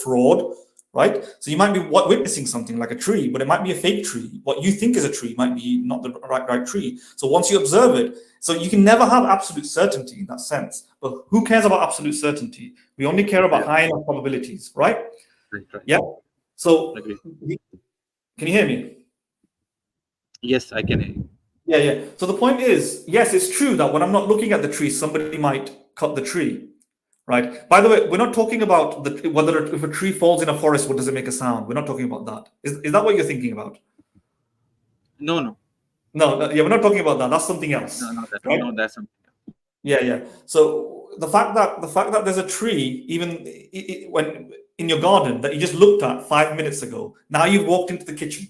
fraud, right? So you might be witnessing something like a tree, but it might be a fake tree. What you think is a tree might be not the right tree. So once you observe it, so you can never have absolute certainty in that sense. But who cares about absolute certainty? We only care about high enough probabilities, right? Right. Yeah. So Agree. can you hear me? Yes, I can hear you. Yeah. So the point is, yes, it's true that when I'm not looking at the tree, somebody might cut the tree, right? By the way, we're not talking about whether if a tree falls in a forest, what does it make a sound? We're not talking about that. Is that what you're thinking about? No. No, yeah, we're not talking about that. That's something else, right? No, that's something. Yeah. So the fact that there's a tree, even when in your garden that you just looked at 5 minutes ago, now you've walked into the kitchen.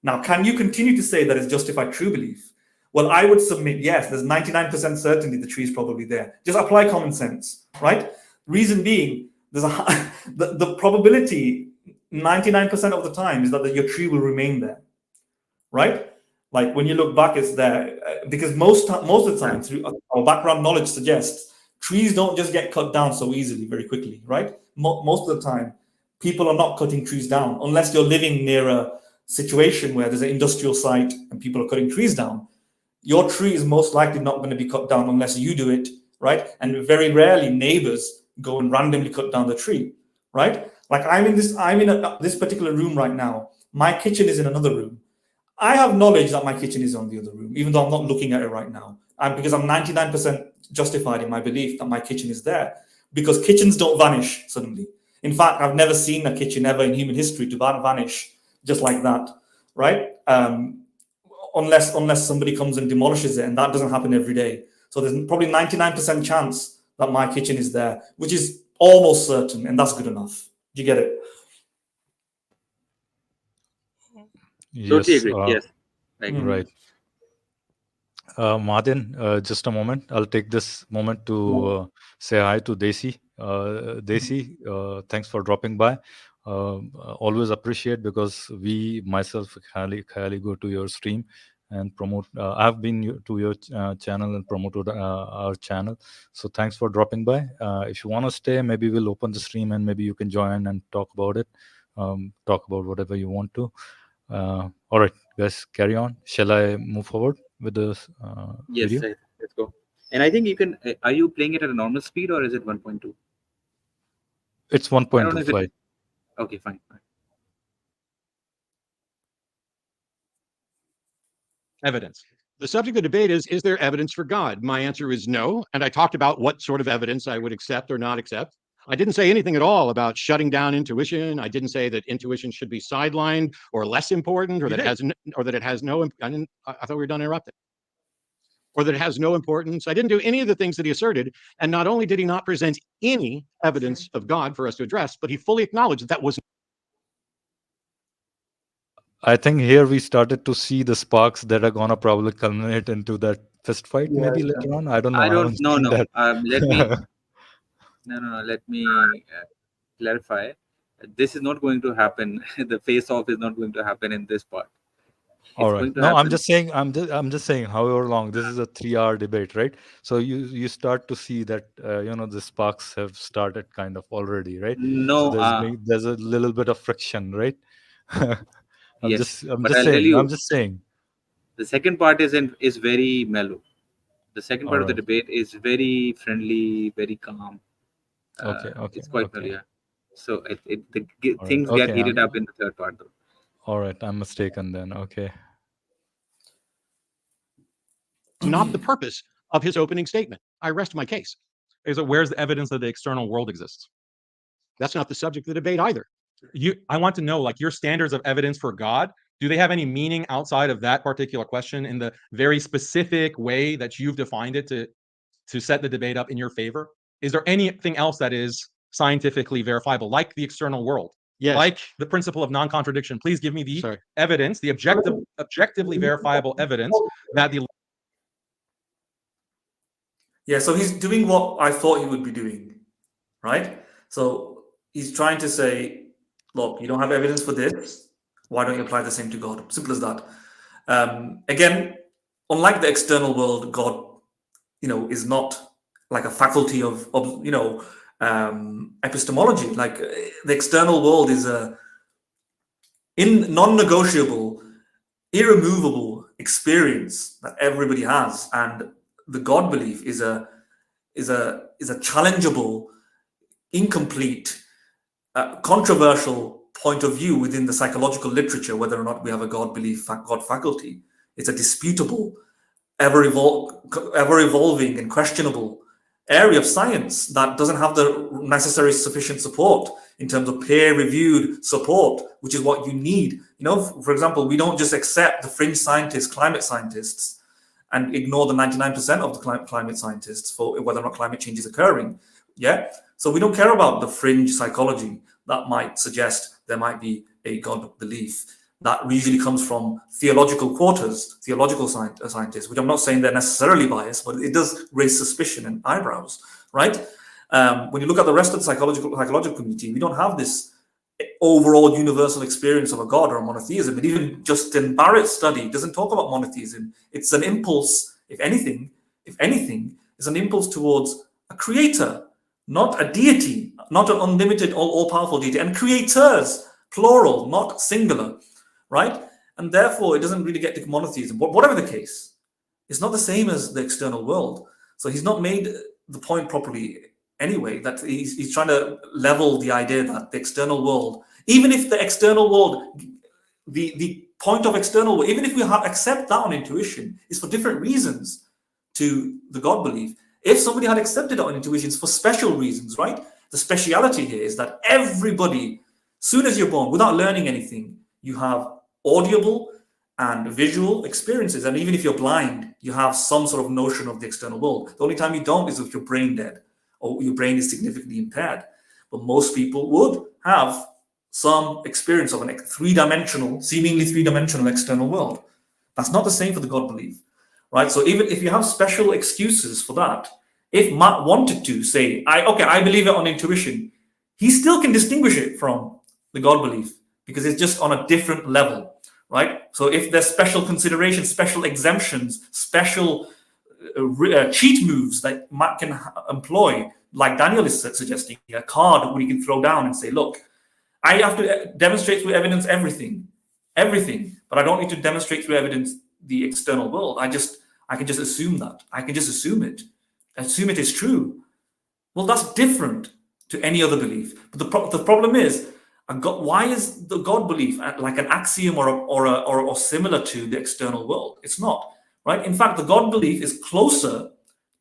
Now, can you continue to say that it's justified true belief? Well, I would submit yes. There's 99% certainty the tree is probably there. Just apply common sense, right? Reason being, there's the probability 99% of the time is that your tree will remain there, right? Like when you look back, it's there because most of the time, through our background knowledge suggests trees don't just get cut down so easily, very quickly, right? Most of the time, people are not cutting trees down unless you're living near a situation where there's an industrial site and people are cutting trees down. Your tree is most likely not going to be cut down unless you do it, right? And very rarely neighbors go and randomly cut down the tree, right? Like I'm in this particular room right now. My kitchen is in another room. I have knowledge that my kitchen is on the other room, even though I'm not looking at it right now. And because I'm 99% justified in my belief that my kitchen is there, because kitchens don't vanish suddenly. In fact, I've never seen a kitchen ever in human history to vanish just like that, right? Unless somebody comes and demolishes it, and that doesn't happen every day. So there's probably 99% chance that my kitchen is there, which is almost certain, and that's good enough. Do you get it? Totally Yes. agree. Yes. Right. Mahdin, just a moment. I'll take this moment to say hi to Desi. Desi, thanks for dropping by. Always appreciate, because myself, Khayalie, go to your stream and promote. I've been to your channel and promoted our channel. So thanks for dropping by. If you want to stay, maybe we'll open the stream and maybe you can join and talk about it. Talk about whatever you want to. All right, guys, carry on. Shall I move forward with the Yes, video? let's go. And I think you can. Are you playing it at a normal speed or is it 1.2? It's I don't know if 1.25. Okay, fine. Evidence. The subject of debate is there evidence for God? My answer is no. And I talked about what sort of evidence I would accept or not accept. I didn't say anything at all about shutting down intuition. I didn't say that intuition should be sidelined or less important, or that it has no. I thought we were done interrupting. Or that it has no importance. I didn't do any of the things that he asserted. And not only did he not present any evidence of God for us to address, but he fully acknowledged that that was. I think here we started to see the sparks that are gonna probably culminate into that fist fight maybe later on. I don't know. I don't. haven't No, seen no. that. Let me. No. Let me clarify. This is not going to happen. The face-off is not going to happen in this part. All It's right. going to No, I'm happen- just saying. I'm just saying. However long, this is a 3-hour debate, right? So you start to see that the sparks have started kind of already, right? No. So there's a little bit of friction, right? I'm Yes, just but I'll tell saying. you- I'm just saying. The second part is very mellow. The second part of the Alright. debate is very friendly, very calm. Okay. It's quite Okay. mellow, yeah. So Alright, things get okay, heated up in the third part, though. All right. I'm mistaken then. Okay. Not the purpose of his opening statement. I rest my case. So where's the evidence that the external world exists? That's not the subject of the debate either. I want to know, like, your standards of evidence for God, do they have any meaning outside of that particular question in the very specific way that you've defined it to set the debate up in your favor? Is there anything else that is scientifically verifiable, like the external world, Yes. like the principle of non-contradiction? Please give me the Sorry. evidence, the objectively verifiable evidence that the Yeah, so he's doing what I thought he would be doing, right? So he's trying to say, look, you don't have evidence for this. Why don't you apply the same to God? Simple as that. Again, unlike the external world, God, is not like a faculty of epistemology. Like the external world is a non-negotiable, irremovable experience that everybody has, and the God belief is a challengeable, incomplete, controversial point of view within the psychological literature. Whether or not we have a God belief, God faculty, it's a disputable, ever evolving and questionable area of science that doesn't have the necessary sufficient support in terms of peer-reviewed support, which is what you need. For example, we don't just accept the fringe scientists, climate scientists, and ignore the 99% of the climate scientists for whether or not climate change is occurring. Yeah. So we don't care about the fringe psychology that might suggest there might be a God belief. That usually comes from theological quarters, theological scientists, which I'm not saying they're necessarily biased, but it does raise suspicion and eyebrows, right? When you look at the rest of the psychological community, we don't have this overall universal experience of a God or a monotheism. And even Justin Barrett's study doesn't talk about monotheism. It's an impulse, if anything, it's an impulse towards a creator, not a deity, not an unlimited, all-powerful deity, and creators, plural, not singular, right? And therefore, it doesn't really get to monotheism. But whatever the case, it's not the same as the external world. So he's not made the point properly anyway, that he's trying to level the idea that the external world, even if the external world, the point of external world, even if we accept that on intuition, is for different reasons to the God belief. If somebody had accepted it on intuition, it's for special reasons, right? The speciality here is that everybody, soon as you're born, without learning anything, you have audible and visual experiences. And even if you're blind, you have some sort of notion of the external world. The only time you don't is if you're brain dead or your brain is significantly impaired. But most people would have some experience of a seemingly three-dimensional external world. That's not the same for the God belief, right? So even if you have special excuses for that, if Matt wanted to say, I believe it on intuition, he still can distinguish it from the God belief because it's just on a different level, right? So if there's special considerations, special exemptions, special cheat moves that Matt can employ, like Daniel is suggesting, a card where you can throw down and say, look, I have to demonstrate through evidence everything, but I don't need to demonstrate through evidence the external world. I can just assume that. I can just assume it. assume it is true. Well, that's different to any other belief. But the problem is, why is the God belief like an axiom or similar to the external world? It's not, right? In fact, the God belief is closer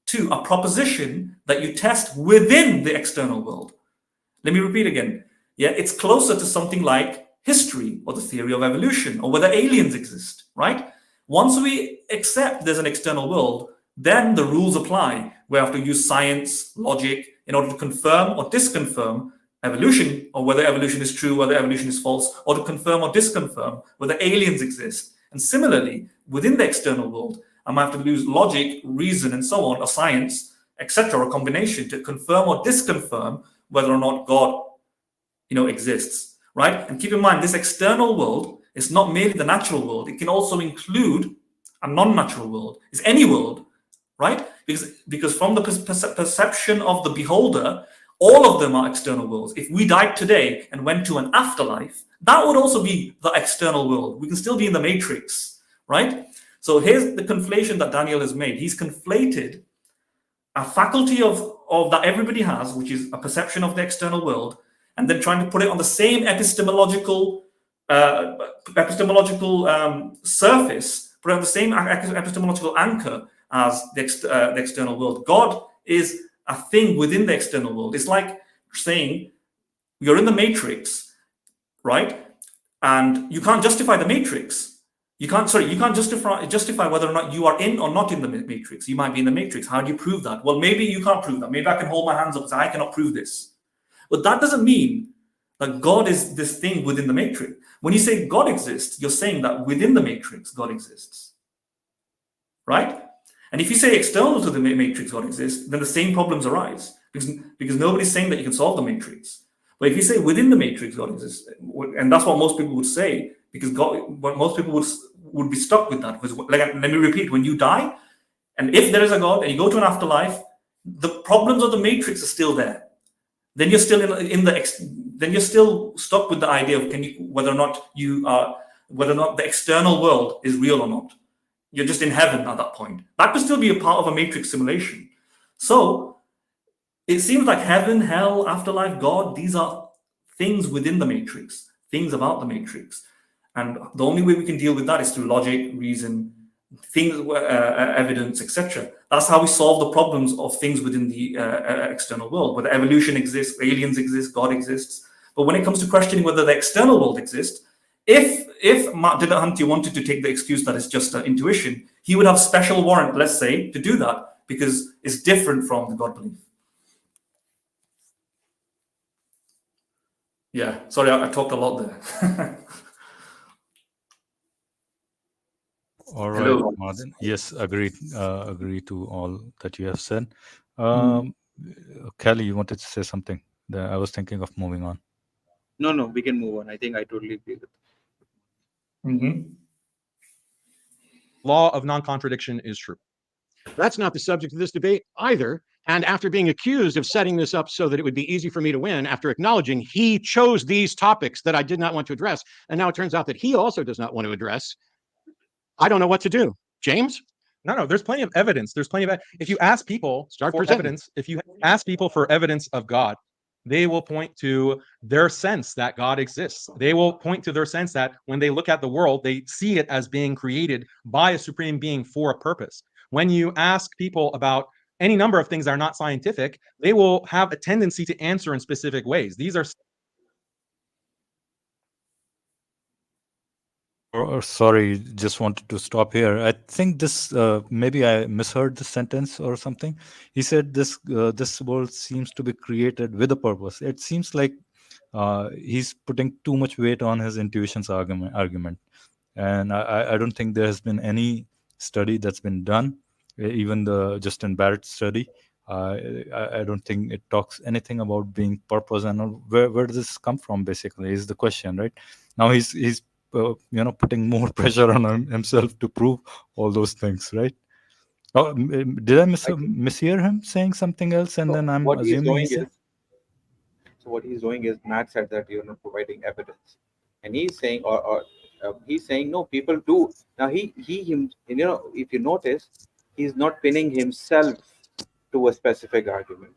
to a proposition that you test within the external world. Let me repeat again. Yeah, it's closer to something like history or the theory of evolution or whether aliens exist, right? Once we accept there's an external world, then the rules apply. We have to use science, logic, in order to confirm or disconfirm evolution, or whether evolution is true, whether evolution is false, or to confirm or disconfirm whether aliens exist. And similarly, within the external world, I might have to use logic, reason, and so on, or science, etc., or a combination to confirm or disconfirm whether or not God, exists, right? And keep in mind, this external world is not merely the natural world. It can also include a non-natural world. It's any world, right? Because from the perception of the beholder, all of them are external worlds. If we died today and went to an afterlife, that would also be the external world. We can still be in the matrix, right? So here's the conflation that Daniel has made. He's conflated a faculty of that everybody has, which is a perception of the external world, and then trying to put it on the same epistemological surface, put it on the same epistemological anchor as the external world. God is a thing within the external world. It's like saying you're in the matrix, right? And you can't justify the matrix. You can't justify whether or not you are in or not in the matrix. You might be in the matrix. How do you prove that? Well, maybe you can't prove that. Maybe I can hold my hands up and say, I cannot prove this. But that doesn't mean that God is this thing within the matrix. When you say God exists, you're saying that within the matrix, God exists. Right? And if you say external to the matrix God exists, then the same problems arise. Because nobody's saying that you can solve the matrix. But if you say within the matrix God exists, and that's what most people would say, because most people would be stuck with that. Let me repeat, when you die, and if there is a God and you go to an afterlife, the problems of the matrix are still there. Then you're still then you're still stuck with the idea of whether or not the external world is real or not. You're just in heaven at that point. That could still be a part of a matrix simulation. So it seems like heaven, hell, afterlife, God, these are things within the matrix, things about the matrix. And the only way we can deal with that is through logic, reason, things, evidence, etc. That's how we solve the problems of things within the external world, whether evolution exists, aliens exist, God exists. But when it comes to questioning whether the external world exists, if Dillahunty wanted to take the excuse that it's just intuition, he would have special warrant, let's say, to do that, because it's different from the God belief. Yeah, sorry, I talked a lot there. All right, Hello. Mahdin. Yes, agree to all that you have said. Khayalie, you wanted to say something? I was thinking of moving on. No, we can move on. I think I totally agree with Law of non-contradiction is true. That's not the subject of this debate either. And after being accused of setting this up so that it would be easy for me to win, after acknowledging he chose these topics that I did not want to address, and now it turns out that he also does not want to address, I don't know what to do. James? No, there's plenty of evidence. If you ask people for evidence, if you ask people for evidence of God, they will point to their sense that God exists. They will point to their sense that when they look at the world, they see it as being created by a supreme being for a purpose. When you ask people about any number of things that are not scientific, they will have a tendency to answer in specific ways. These are Sorry, just wanted to stop here. I think this maybe I misheard the sentence or something. He said this world seems to be created with a purpose. It seems like he's putting too much weight on his intuition's argument, and I don't think there has been any study that's been done, even the Justin Barrett study. I don't think it talks anything about being purpose, and where does this come from? Basically, is the question, right? Now he's putting more pressure on himself to prove all those things, right? Oh, did I mishear him saying something else? And then I'm assuming so what he's doing is Matt said that you're not providing evidence, and he's saying, he's saying no, people do. Now he if you notice, he's not pinning himself to a specific argument.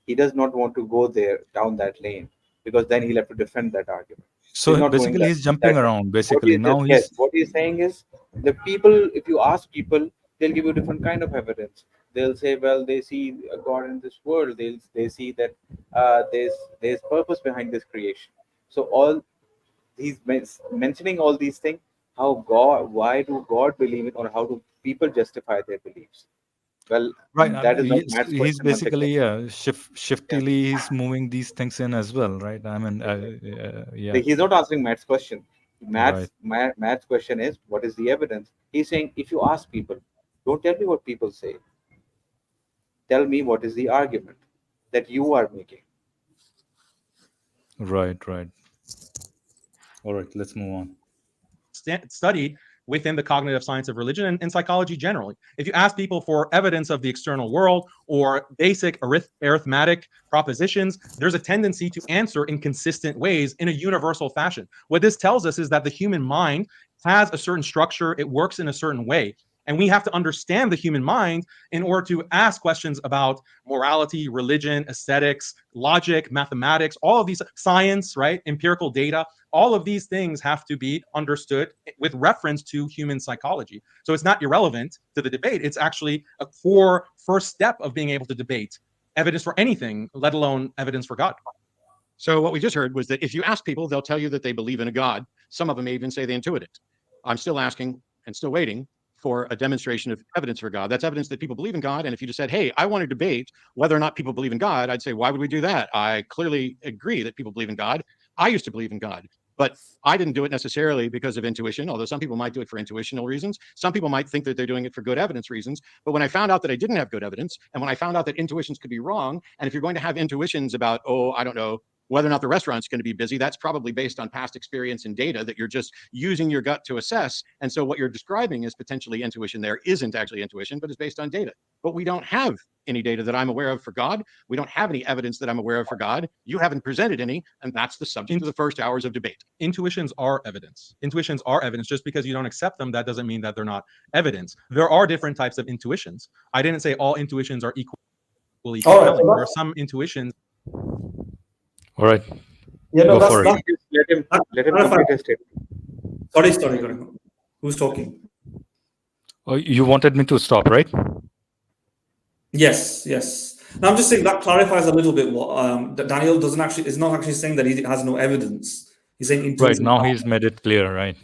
He does not want to go there down that lane, because then he'll have to defend that argument. So He's not going basically, that, he's jumping that around. what Basically, he's now yes, he's what he's saying is, the people, if you ask people, they'll give you different kind of evidence. They'll say, well, they see a God in this world. They see that there's purpose behind this creation. So all he's mentioning all these things. Why do God believe it, or how do people justify their beliefs? Well, right. that is not Matt's He's question once again. basically shiftily he's moving these things in as well, right? I mean, yeah. He's not answering Matt's question. Right. Matt's question is, what is the evidence? He's saying, if you ask people, don't tell me what people say. Tell me what is the argument that you are making. Right. All right, let's move on. Studied within the cognitive science of religion and psychology generally. If you ask people for evidence of the external world or basic arithmetic propositions, there's a tendency to answer in consistent ways in a universal fashion. What this tells us is that the human mind has a certain structure, it works in a certain way. And we have to understand the human mind in order to ask questions about morality, religion, aesthetics, logic, mathematics, all of these, science, right? Empirical data, all of these things have to be understood with reference to human psychology. So it's not irrelevant to the debate. It's actually a core first step of being able to debate evidence for anything, let alone evidence for God. So what we just heard was that if you ask people, they'll tell you that they believe in a God. Some of them may even say they intuit it. I'm still asking and still waiting for a demonstration of evidence for God. That's evidence that people believe in God. And if you just said, hey, I want to debate whether or not people believe in God, I'd say, why would we do that? I clearly agree that people believe in God. I used to believe in God, but I didn't do it necessarily because of intuition, although some people might do it for intuitional reasons. Some people might think that they're doing it for good evidence reasons. But when I found out that I didn't have good evidence, and when I found out that intuitions could be wrong, and if you're going to have intuitions about, oh, I don't know, whether or not the restaurant's going to be busy, that's probably based on past experience and data that you're just using your gut to assess. And so what you're describing is potentially intuition there isn't actually intuition, but it's based on data. But we don't have any data that I'm aware of for God. We don't have any evidence that I'm aware of for God. You haven't presented any, and that's the subject of the first hours of debate. Intuitions are evidence. Intuitions are evidence. Just because you don't accept them, that doesn't mean that they're not evidence. There are different types of intuitions. I didn't say all intuitions are equally compelling. There are some intuitions. All right. Yeah, no, Go for it. Let him complete his statement. Sorry. Who's talking? Oh, you wanted me to stop, right? Yes. Now I'm just saying that clarifies a little bit what that Daniel is not actually saying that he has no evidence. He's saying Right, now he's made it clear, right?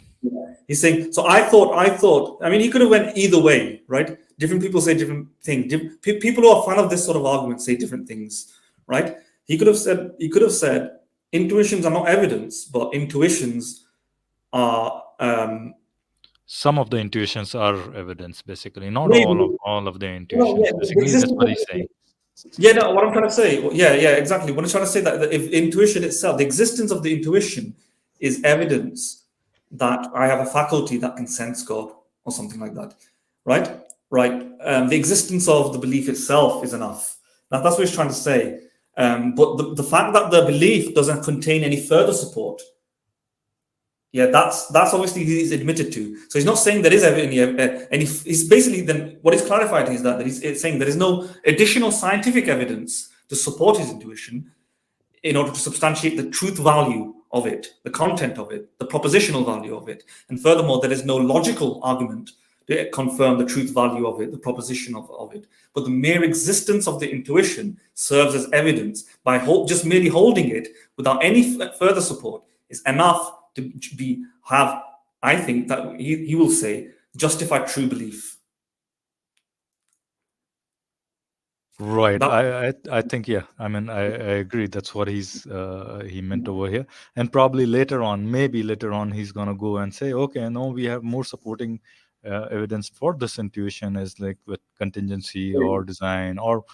He's saying, so I thought, I mean, he could have went either way, right? Different people say different things. People who are fan of this sort of argument say different things, right? He could have said, intuitions are not evidence, but intuitions are. Some of the intuitions are evidence, basically, not Maybe. all of the intuitions. Yeah, basically, that's what he's saying. Yeah, no, what I'm trying to say, yeah, exactly. What I'm trying to say that if intuition itself, the existence of the intuition is evidence that I have a faculty that can sense God or something like that, right? The existence of the belief itself is enough. That's what he's trying to say. But the fact that the belief doesn't contain any further support, yeah, that's obviously he's admitted to. So he's not saying there is any. He's basically then what he's clarified is that he's saying there is no additional scientific evidence to support his intuition in order to substantiate the truth value of it, the content of it, the propositional value of it, and furthermore, there is no logical argument to confirm the truth value of it, the proposition of it. But the mere existence of the intuition serves as evidence by just merely holding it without any further support is enough to have, I think that he will say, justified true belief. Right. I think, yeah. I mean, I agree. That's what he meant over here. And probably maybe later on, he's gonna go and say, okay, no, we have more supporting evidence for this intuition is like with contingency or design or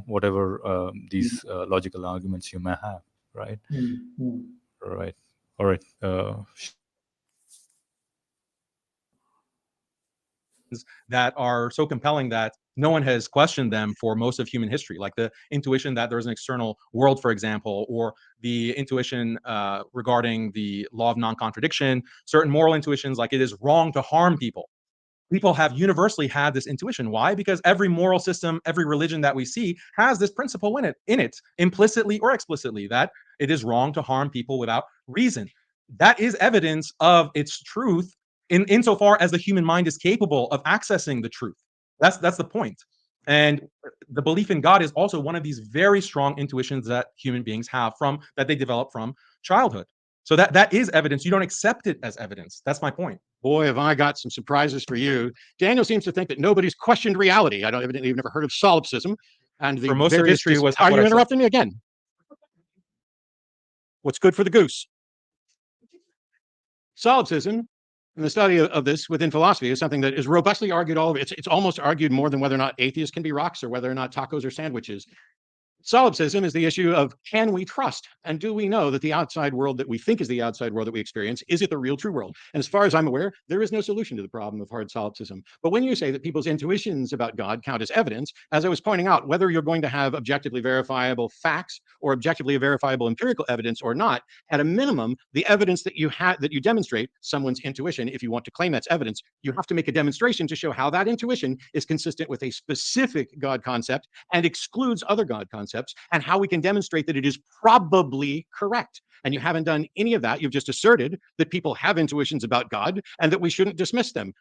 whatever these logical arguments you may have. Right. Right. All right. That are so compelling that no one has questioned them for most of human history, like the intuition that there's an external world, for example, or the intuition regarding the law of non-contradiction, certain moral intuitions like it is wrong to harm people. people have universally had this intuition. Why? Because every moral system, every religion that we see has this principle in it, implicitly or explicitly, that it is wrong to harm people without reason. That is evidence of its truth insofar as the human mind is capable of accessing the truth. That's the point. And the belief in God is also one of these very strong intuitions that human beings have that they develop from childhood. So that is evidence. You don't accept it as evidence. That's my point. Boy, have I got some surprises for you. Daniel seems to think that nobody's questioned reality. I don't evidently you've never heard of solipsism. And the For most of history was are what you I said. interrupting me again? What's good for the goose? Solipsism, and the study of this within philosophy, is something that is robustly argued all over. It's almost argued more than whether or not atheists can be rocks or whether or not tacos are sandwiches. Solipsism is the issue of, can we trust? And do we know that the outside world that we think is the outside world that we experience, is it the real true world? And as far as I'm aware, there is no solution to the problem of hard solipsism. But when you say that people's intuitions about God count as evidence, as I was pointing out, whether you're going to have objectively verifiable facts or objectively verifiable empirical evidence or not, at a minimum, the evidence that you demonstrate someone's intuition, if you want to claim that's evidence, you have to make a demonstration to show how that intuition is consistent with a specific God concept and excludes other God concepts, and how we can demonstrate that it is probably correct. And you haven't done any of that. You've just asserted that people have intuitions about God and that we shouldn't dismiss them.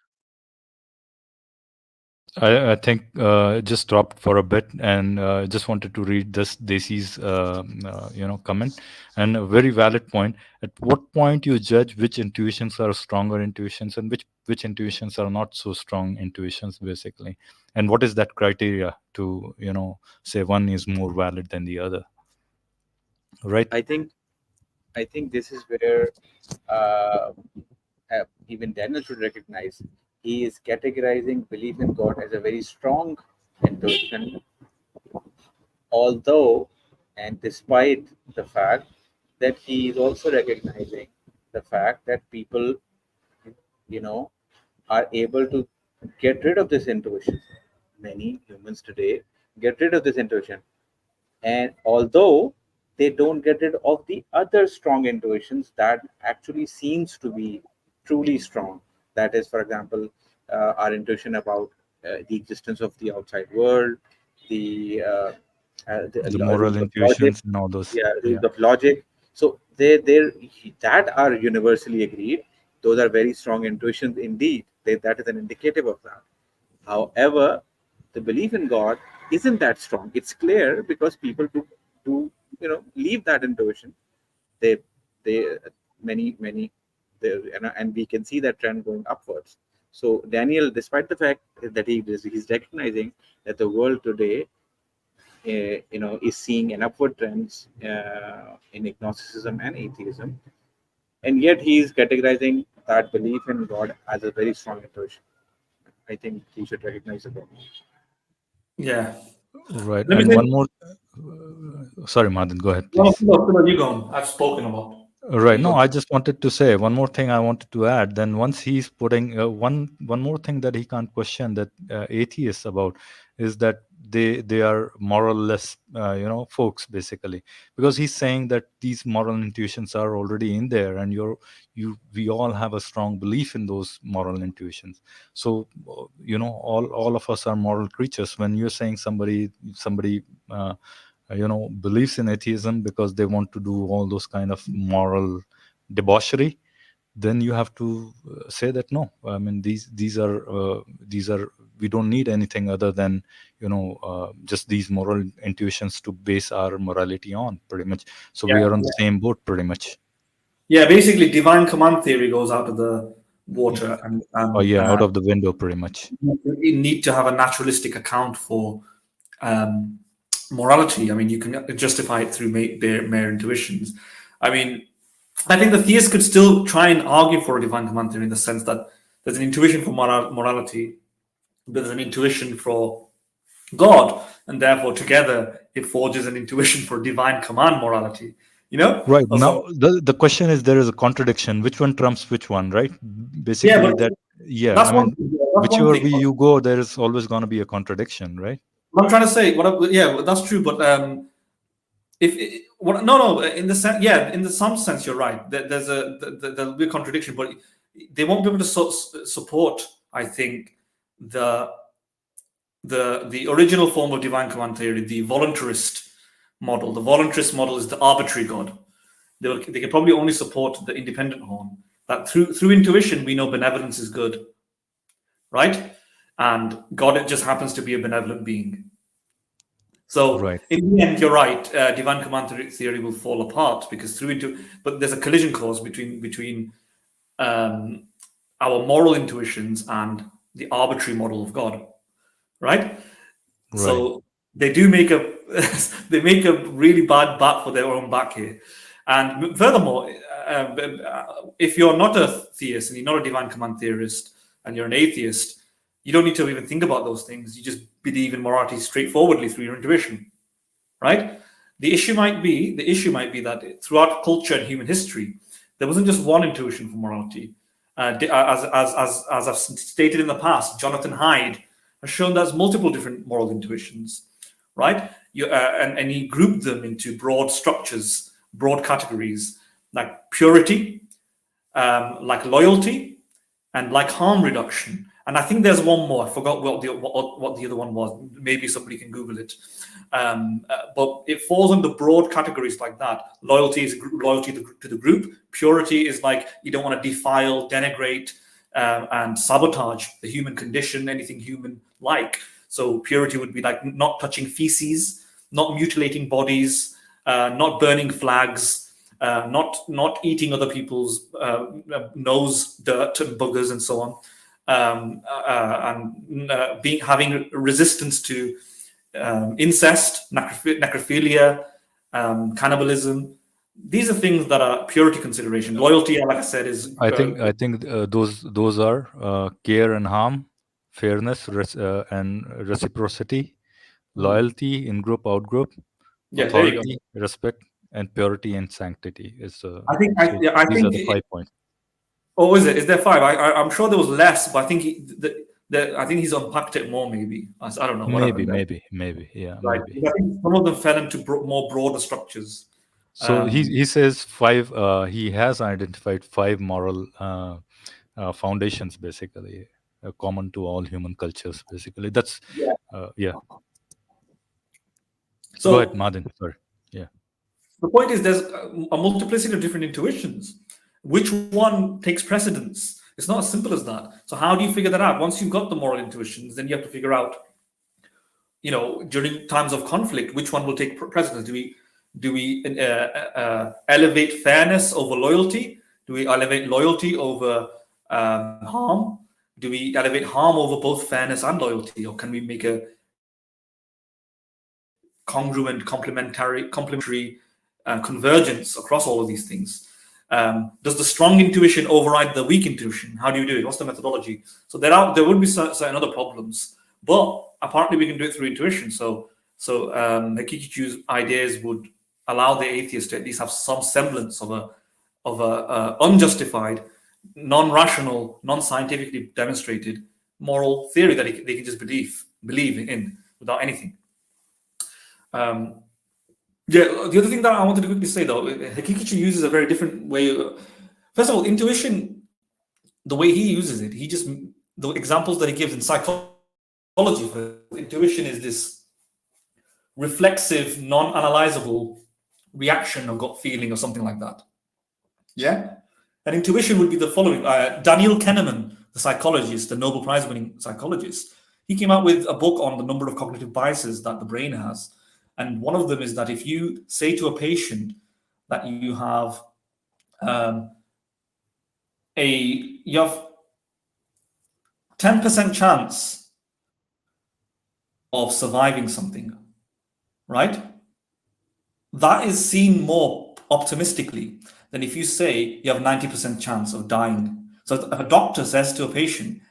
I think it just dropped for a bit, and just wanted to read this Desi's comment, and a very valid point. At what point you judge which intuitions are stronger intuitions and which intuitions are not so strong intuitions, basically, and what is that criteria to say one is more valid than the other, right? I think this is where even Daniel should recognize he is categorizing belief in God as a very strong intuition, although and despite the fact that he is also recognizing the fact that people, are able to get rid of this intuition. Many humans today get rid of this intuition. And although they don't get rid of the other strong intuitions that actually seems to be truly strong. That is, for example, our intuition about the existence of the outside world, the moral intuitions and all those. Rules of logic. So that are universally agreed. Those are very strong intuitions indeed. That is an indicative of that. However, the belief in God isn't that strong. It's clear because people do leave that intuition. Many, and we can see that trend going upwards. So Daniel, despite the fact that he's recognizing that the world today, is seeing an upward trends in agnosticism and atheism, and yet he's categorizing that belief in God as a very strong intuition. I think he should recognize the problem. Yeah. Right. And one more. Sorry, Mahdin, go ahead, please. No, you go on. I've spoken about. Right. No, I just wanted to say one more thing I wanted to add. Then once he's putting one more thing that he can't question that atheists about is that they are moralless, folks, basically, because he's saying that these moral intuitions are already in there, and we all have a strong belief in those moral intuitions. So all of us are moral creatures. When you're saying somebody believes in atheism because they want to do all those kind of moral debauchery, then you have to say that no. I mean, these are we don't need anything other than just these moral intuitions to base our morality on, pretty much. So we are on the same boat, pretty much. Yeah, basically, divine command theory goes out of the water, and out of the window, pretty much. You need to have a naturalistic account for morality. I mean, you can justify it through mere intuitions. I mean, I think the theist could still try and argue for a divine command theory in the sense that there's an intuition for morality, there's an intuition for God, and therefore together it forges an intuition for divine command morality. Right. Now the question is, there is a contradiction. Which one trumps which one, right? Basically, whichever way you go, there is always going to be a contradiction, right? What I'm trying to say, that's true. But in the some sense, you're right. There'll be a contradiction, but they won't be able to support, I think, the original form of divine command theory, the voluntarist model. The voluntarist model is the arbitrary God. They can probably only support the independent horn. That through intuition we know benevolence is good, right? And God, it just happens to be a benevolent being. So Right. in the end, you're right. Divine command theory will fall apart because but there's a collision clause between our moral intuitions and the arbitrary model of God, right? So they do make a really bad bat for their own back here. And furthermore, if you're not a theist and you're not a divine command theorist and you're an atheist, you don't need to even think about those things. You just believe in morality straightforwardly through your intuition, right? The issue might be that throughout culture and human history, there wasn't just one intuition for morality. As I've stated in the past, Jonathan Hyde has shown there's multiple different moral intuitions, right? And he grouped them into broad structures, broad categories, like purity, like loyalty, and like harm reduction. And I think there's one more. I forgot what the other one was. Maybe somebody can Google it. But it falls under broad categories like that. Loyalty is loyalty to the group. Purity is like you don't want to defile, denigrate, and sabotage the human condition, anything human-like. So purity would be like not touching feces, not mutilating bodies, not burning flags, not eating other people's nose, dirt, and boogers, and so on. Having resistance to incest, necrophilia, cannibalism. These are things that are purity consideration. Loyalty, like I said, is. I think those are care and harm, fairness, and reciprocity, loyalty, in-group, out-group, authority, respect, and purity and sanctity. Is these are the 5 points. Oh, is it? Is there 5? I'm sure there was less, but I think he's unpacked it more. Maybe I don't know. Maybe. Yeah. Right. Maybe. I think some of them fell into more broader structures. So he says 5. He has identified 5 moral foundations, basically, common to all human cultures. Basically, that's yeah. So go ahead, Mahdin. Sorry. Yeah. The point is, there's a multiplicity of different intuitions. Which one takes precedence? It's not as simple as that. So how do you figure that out? Once you've got the moral intuitions, then you have to figure out, during times of conflict, which one will take precedence? Do we elevate fairness over loyalty? Do we elevate loyalty over harm? Do we elevate harm over both fairness and loyalty? Or can we make a congruent, complementary convergence across all of these things? Does the strong intuition override the weak intuition? How do you do it? What's the methodology? So there would be certain other problems, but apparently we can do it through intuition. So Haqiqatjou's ideas would allow the atheist to at least have some semblance of a unjustified, non-rational, non-scientifically demonstrated moral theory that they can just believe in without anything. The other thing that I wanted to quickly say, though, Haqiqatjou uses a very different way. First of all, intuition, the way he uses it, the examples that he gives in psychology for intuition is this reflexive, non-analyzable reaction or gut feeling or something like that. Yeah? And intuition would be the following. Daniel Kahneman, the psychologist, the Nobel Prize-winning psychologist, he came out with a book on the number of cognitive biases that the brain has. And one of them is that if you say to a patient that you have you have 10% chance of surviving something, right? That is seen more optimistically than if you say you have 90% chance of dying. So if a doctor says to a patient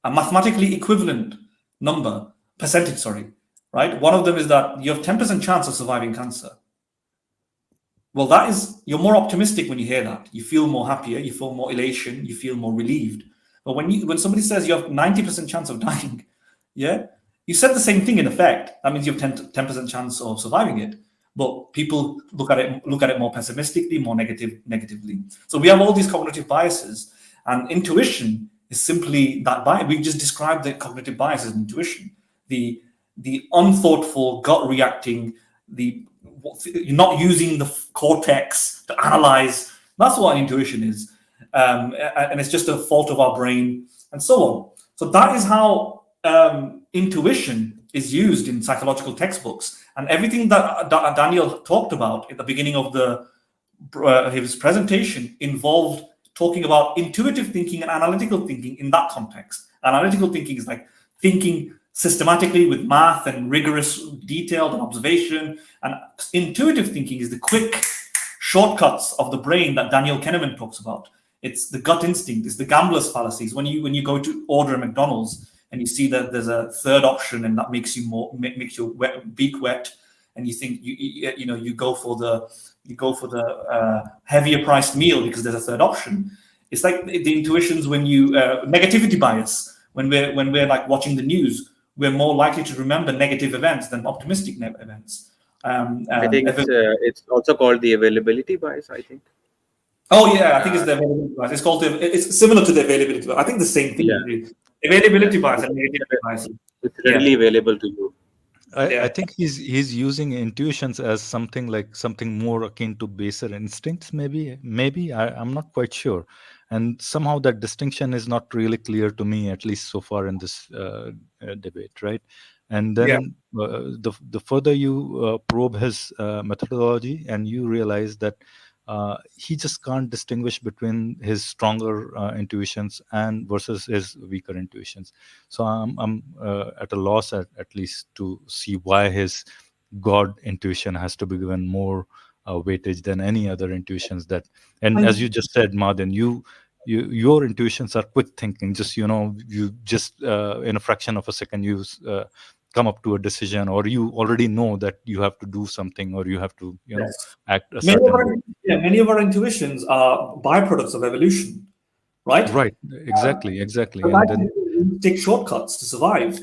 a mathematically equivalent percentage, right? One of them is that you have 10% chance of surviving cancer. Well, you're more optimistic when you hear that. You feel more happier, you feel more elation, you feel more relieved. But when somebody says you have 90% chance of dying, yeah, you said the same thing in effect. That means you have 10% chance of surviving it. But people look at it more pessimistically, more negatively. So we have all these cognitive biases, and intuition is simply that bias. We just described the cognitive bias as intuition, the unthoughtful, gut reacting, you're not using the cortex to analyze. That's what intuition is, and it's just a fault of our brain, and so on. So that is how intuition is used in psychological textbooks, and everything that Daniel talked about at the beginning of his presentation involved talking about intuitive thinking and analytical thinking in that context. Analytical thinking is like thinking systematically with math and rigorous detail and observation, and intuitive thinking is the quick shortcuts of the brain that Daniel Kahneman talks about. It's the gut instinct, it's the gambler's fallacies. When you go to order a McDonald's and you see that there's a third option and that makes your beak wet, and you think you go for the heavier priced meal because there's a third option. It's like the intuitions when you negativity bias. When we're like watching the news, we're more likely to remember negative events than optimistic events. I think it's also called the availability bias, I think. Oh yeah, I think it's the availability bias. It's called it's similar to the availability bias. I think the same thing. Yeah. Availability bias and negativity bias. It's readily available to you. I think he's using intuitions as something more akin to baser instincts. Maybe I'm not quite sure, and somehow that distinction is not really clear to me, at least so far in this debate, right? And then the further you probe his methodology, and you realize that he just can't distinguish between his stronger intuitions and versus his weaker intuitions. So I'm at a loss at least to see why his God intuition has to be given more weightage than any other intuitions and as you just said, Mahdin, your intuitions are quick thinking. Just you just in a fraction of a second you come up to a decision, or you already know that you have to do something, or you have to act a certain way. Many of our intuitions are byproducts of evolution, right? Right, exactly. And then we take shortcuts to survive.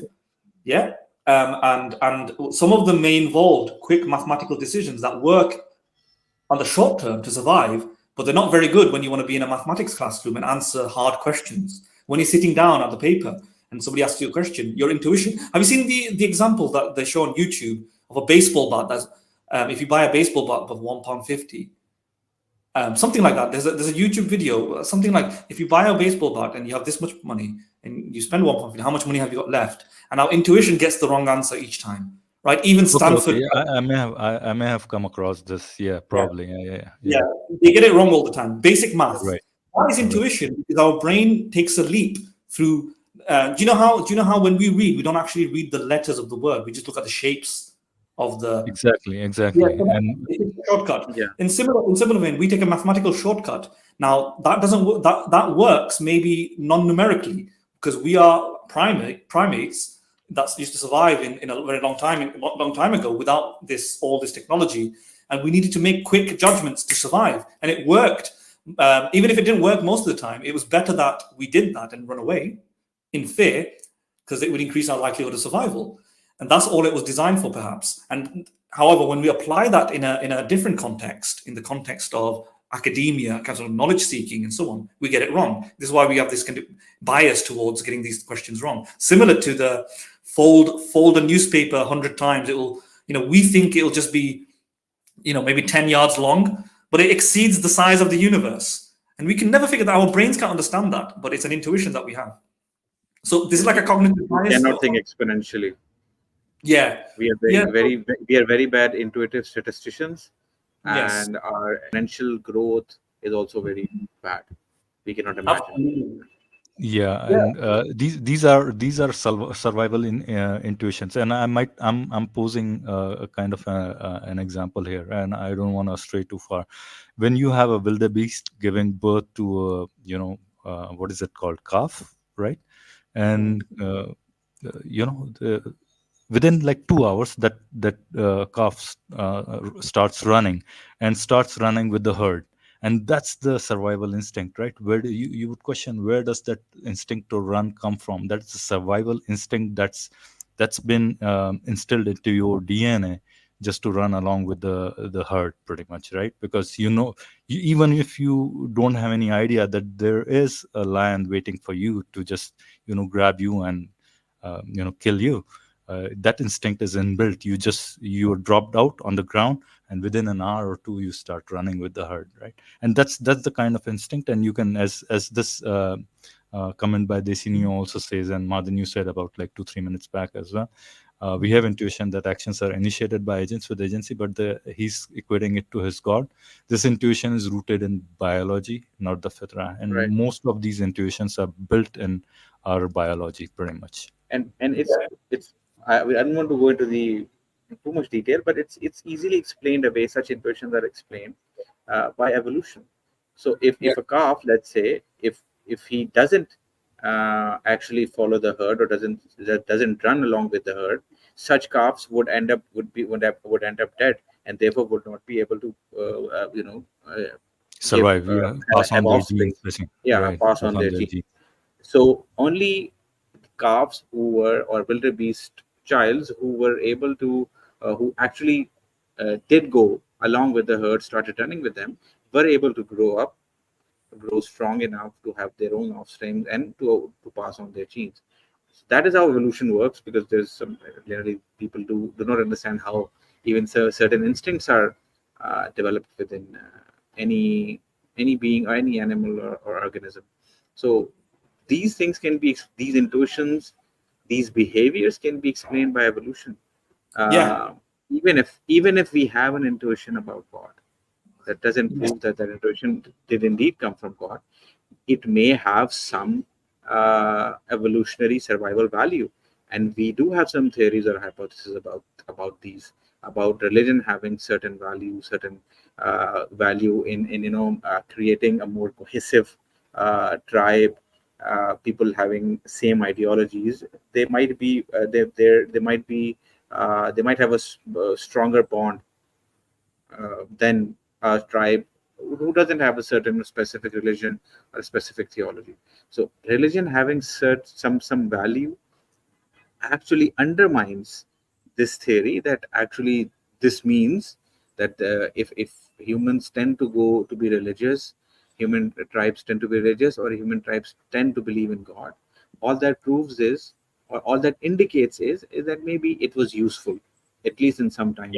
Yeah. And some of them may involve quick mathematical decisions that work on the short term to survive, but they're not very good when you want to be in a mathematics classroom and answer hard questions. When you're sitting down at the paper and somebody asks you a question, your intuition. Have you seen the example that they show on YouTube of a baseball bat? That's if you buy a baseball bat for £1.50, something like that. There's a YouTube video, something like if you buy a baseball bat and you have this much money and you spend £1.50, how much money have you got left? And our intuition gets the wrong answer each time, right? Even Stanford. Okay. I may have come across this. Yeah, probably. Yeah. They get it wrong all the time. Basic math. Right. Why is intuition? Because our brain takes a leap through. Do you know how when we read, we don't actually read the letters of the word. We just look at the shapes of the. Exactly. Yeah, And shortcut. Yeah. In similar vein, we take a mathematical shortcut. Now that doesn't work. That works maybe non-numerically because we are primates that used to survive in a very long time ago without all this technology, and we needed to make quick judgments to survive, and it worked. Even if it didn't work most of the time, it was better that we did that and run away in fear, because it would increase our likelihood of survival. And that's all it was designed for, perhaps. And however, when we apply that in a different context, in the context of academia, kind of knowledge seeking and so on, we get it wrong. This is why we have this kind of bias towards getting these questions wrong. Similar to the fold a newspaper 100 times, we think it'll just be, maybe 10 yards long, but it exceeds the size of the universe. And we can never figure that. Our brains can't understand that, but it's an intuition that we have. So this is like a cognitive bias. We cannot think exponentially. Yeah. We are very bad intuitive statisticians, and our exponential growth is also very bad. We cannot imagine. Absolutely. And these are survival intuitions, and I'm posing a kind of an example here, and I don't want to stray too far. When you have a wildebeest giving birth to a what is it called, calf, right? And within like 2 hours that calf starts running with the herd. And that's the survival instinct, right? Where do you would question, where does that instinct to run come from? That's the survival instinct that's been instilled into your DNA just to run along with the herd, pretty much, right? Because even if you don't have any idea that there is a lion waiting for you to just grab you and kill you, that instinct is inbuilt. You're dropped out on the ground, and within an hour or two you start running with the herd, right? And that's the kind of instinct. And you can, as this comment by Desinio also says, and Mahdin, you said about like 2-3 minutes back as well, we have intuition that actions are initiated by agents with agency, but he's equating it to his God. This intuition is rooted in biology, not the fitra, and Right. most of these intuitions are built in our biology, pretty much. And it's I don't want to go into the too much detail, but it's easily explained away. Such intuitions are explained by evolution. So if a calf, let's say, if he doesn't actually follow the herd, or doesn't run along with the herd, such calves would end up dead, and therefore would not be able to Survive, pass on have their offspring. genes, basically. Yeah, Right, pass on their genes. So only calves who were, or wildebeest childs who were able to who actually did go along with the herd, started running with them, were able to grow strong enough to have their own offspring and to pass on their genes. So that is how evolution works, because there's some generally people do not understand how even certain instincts are developed within any being or any animal or organism. So these things can be, these intuitions, these behaviors can be explained by evolution. Even if we have an intuition about God, that doesn't prove that intuition did indeed come from God. It may have some evolutionary survival value, and we do have some theories or hypotheses about religion having certain value, value in creating a more cohesive tribe. People having same ideologies, they might have a stronger bond than a tribe who doesn't have a certain specific religion or specific theology. So religion having some value actually undermines this theory, that actually this means that if humans tend to be religious, human tribes tend to be religious, or human tribes tend to believe in God, all that proves is, or all that indicates is that maybe it was useful, at least in some time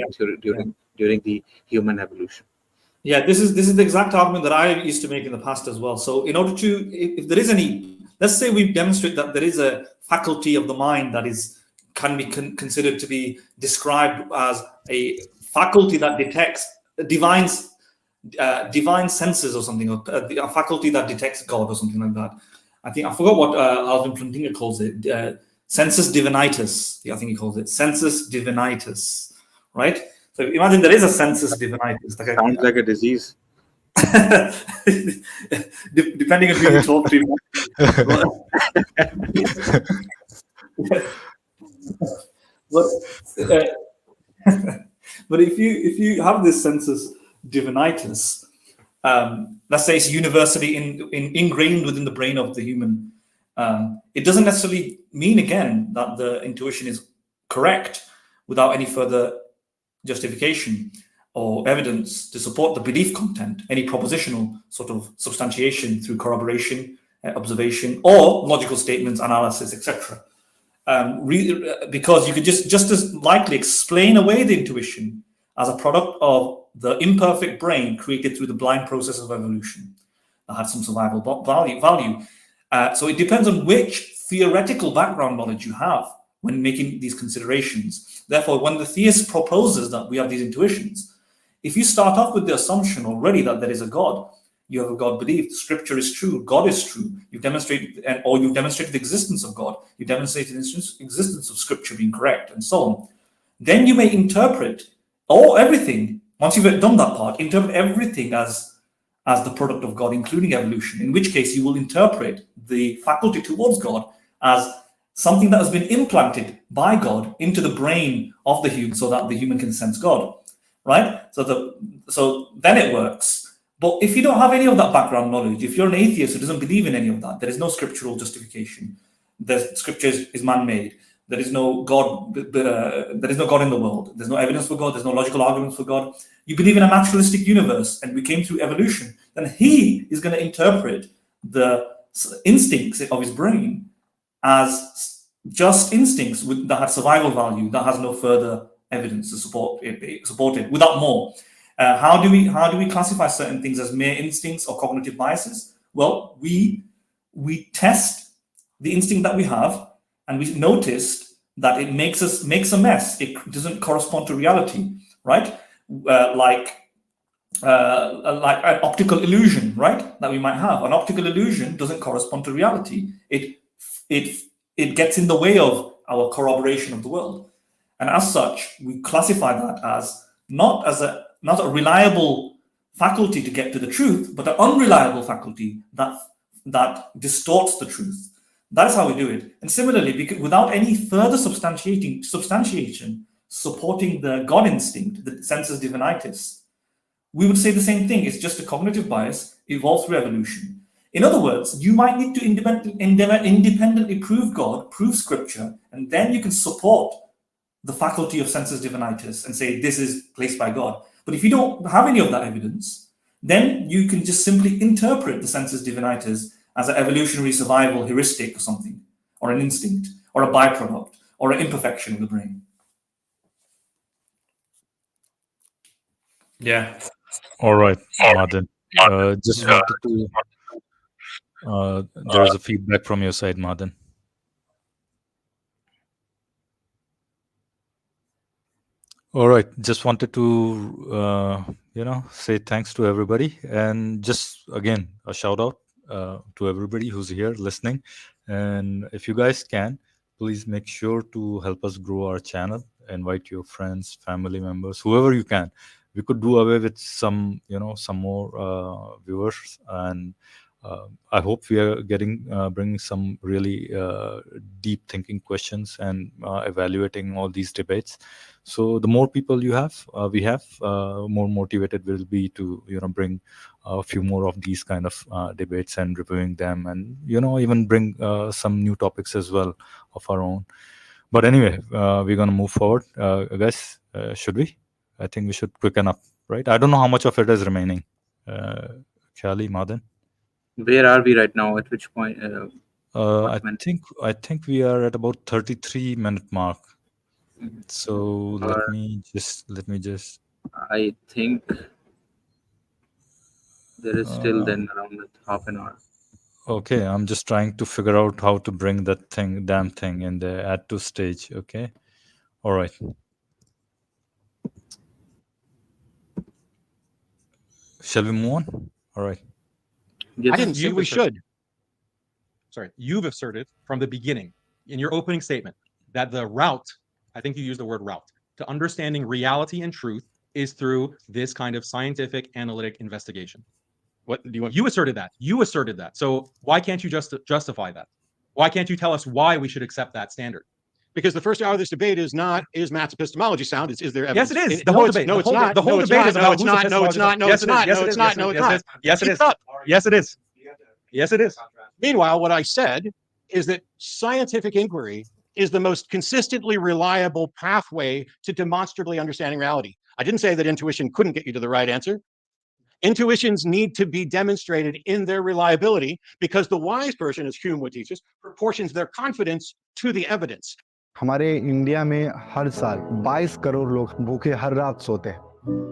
during the human evolution. Yeah, this is the exact argument that I used to make in the past as well. So in order to, if there is any, let's say we demonstrate that there is a faculty of the mind that can be considered to be described as a faculty that detects divine senses or something, or a faculty that detects God or something like that. I forgot what Alvin Plantinga calls it, sensus divinitus. I think he calls it sensus divinitus, right? So imagine there is a sensus divinitus. Sounds like a disease. Depending on who you talk to. But if you have this sensus divinitus, let's say it's universally ingrained within the brain of the human, it doesn't necessarily mean, again, that the intuition is correct without any further justification or evidence to support the belief content, any propositional sort of substantiation through corroboration, observation, or logical statements, analysis, etc. Because you could just as likely explain away the intuition as a product of the imperfect brain created through the blind process of evolution that had some survival value. So it depends on which theoretical background knowledge you have when making these considerations. Therefore, when the theist proposes that we have these intuitions, if you start off with the assumption already that there is a God, you have a God belief, Scripture is true, God is true, you've demonstrated the existence of God, you've demonstrated the existence of Scripture being correct, and so on, then you may interpret everything, once you've done that part, interpret everything as the product of God, including evolution, in which case you will interpret the faculty towards God as something that has been implanted by God into the brain of the human so that the human can sense God, right? So then it works. But if you don't have any of that background knowledge, if you're an atheist who doesn't believe in any of that, there is no scriptural justification. The scripture is man-made. there is no God, there is no God in the world, there's no evidence for God, there's no logical arguments for God, you believe in a naturalistic universe and we came through evolution, then he is going to interpret the instincts of his brain as just instincts that have survival value, that has no further evidence to support it without more. How do we classify certain things as mere instincts or cognitive biases? Well, we test the instinct that we have, and we noticed that it makes a mess. It doesn't correspond to reality, right? Like an optical illusion, right? That we might have. An optical illusion doesn't correspond to reality. It gets in the way of our corroboration of the world, and as such, we classify that as not a reliable faculty to get to the truth, but an unreliable faculty that distorts the truth. That's how we do it. And similarly, because without any further substantiation supporting the God instinct, the sensus divinitis, we would say the same thing. It's just a cognitive bias evolved through evolution. In other words, you might need to independently prove God, prove scripture, and then you can support the faculty of sensus divinitis and say this is placed by God. But if you don't have any of that evidence, then you can just simply interpret the sensus divinitis as an evolutionary survival heuristic or something, or an instinct, or a byproduct, or an imperfection of the brain. Yeah. All right, Mahdin. Just wanted to. There's a feedback from your side, Mahdin. All right, just wanted to say thanks to everybody, and just again a shout out to everybody who's here listening. And if you guys can, please make sure to help us grow our channel. Invite your friends, family members, whoever you can. We could do away with some more viewers, and I hope we are bringing some really deep thinking questions and evaluating all these debates. So the more people we have, more motivated we'll be to bring a few more of these kind of debates and reviewing them, and even bring some new topics as well of our own. But anyway, we're gonna move forward, guys. Should we? I think we should quicken up, right? I don't know how much of it is remaining. Khayalie, Mahdin. Where are we right now? At which point? I think we are at about 33-minute mark. So let me just. I think there is still then around half an hour. Okay, I'm just trying to figure out how to bring that damn thing in the add to stage. Okay, all right. Shall we move on? All right. I didn't say we should. Sorry, you've asserted from the beginning in your opening statement that the route, I think you used the word route, to understanding reality and truth is through this kind of scientific analytic investigation. What do you want? You asserted that. You asserted that. So why can't you just justify that? Why can't you tell us why we should accept that standard? Because the first hour of this debate is Matt's epistemology sound? Is there evidence? Yes, it is. The whole debate. No, it's not. The whole debate is about who's epistemology. No, it's not. No, it's not. No, it's not. No, it's not. Yes, it is. Yes, it is. Yes, it is. Meanwhile, what I said is that scientific inquiry is the most consistently reliable pathway to demonstrably understanding reality. I didn't say that intuition couldn't get you to the right answer. Intuitions need to be demonstrated in their reliability because the wise person, as Hume would teach us, proportions their confidence to the evidence. हमारे India में हर साल 22 करोड़ लोग भूखे हर रात सोते हैं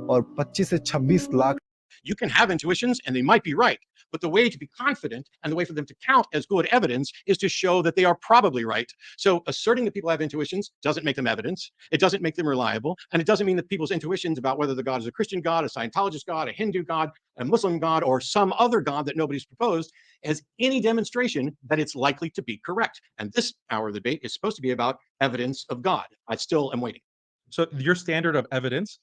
और 25 से 26 lakh. You can have intuitions and they might be right, but the way to be confident and the way for them to count as good evidence is to show that they are probably right. So asserting that people have intuitions doesn't make them evidence. It doesn't make them reliable. And it doesn't mean that people's intuitions about whether the God is a Christian God, a Scientologist God, a Hindu God, a Muslim God, or some other God that nobody's proposed as any demonstration that it's likely to be correct. And this hour of the debate is supposed to be about evidence of God. I still am waiting. So your standard of evidence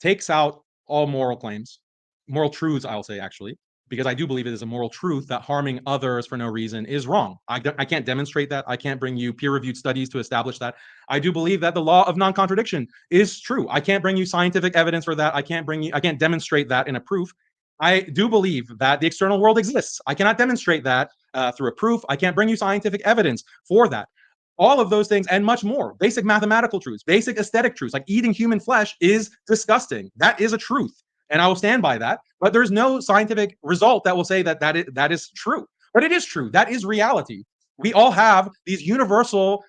takes out all moral claims, moral truths, I'll say, actually, because I do believe it is a moral truth that harming others for no reason is wrong. I can't demonstrate that. I can't bring you peer-reviewed studies to establish that. I do believe that the law of non-contradiction is true. I can't bring you scientific evidence for that. I can't demonstrate that in a proof. I do believe that the external world exists. I cannot demonstrate that through a proof. I can't bring you scientific evidence for that. All of those things and much more. Basic mathematical truths, basic aesthetic truths, like eating human flesh is disgusting. That is a truth. And I will stand by that. But there's no scientific result that will say that that is true. But it is true. That is reality. We all have these universal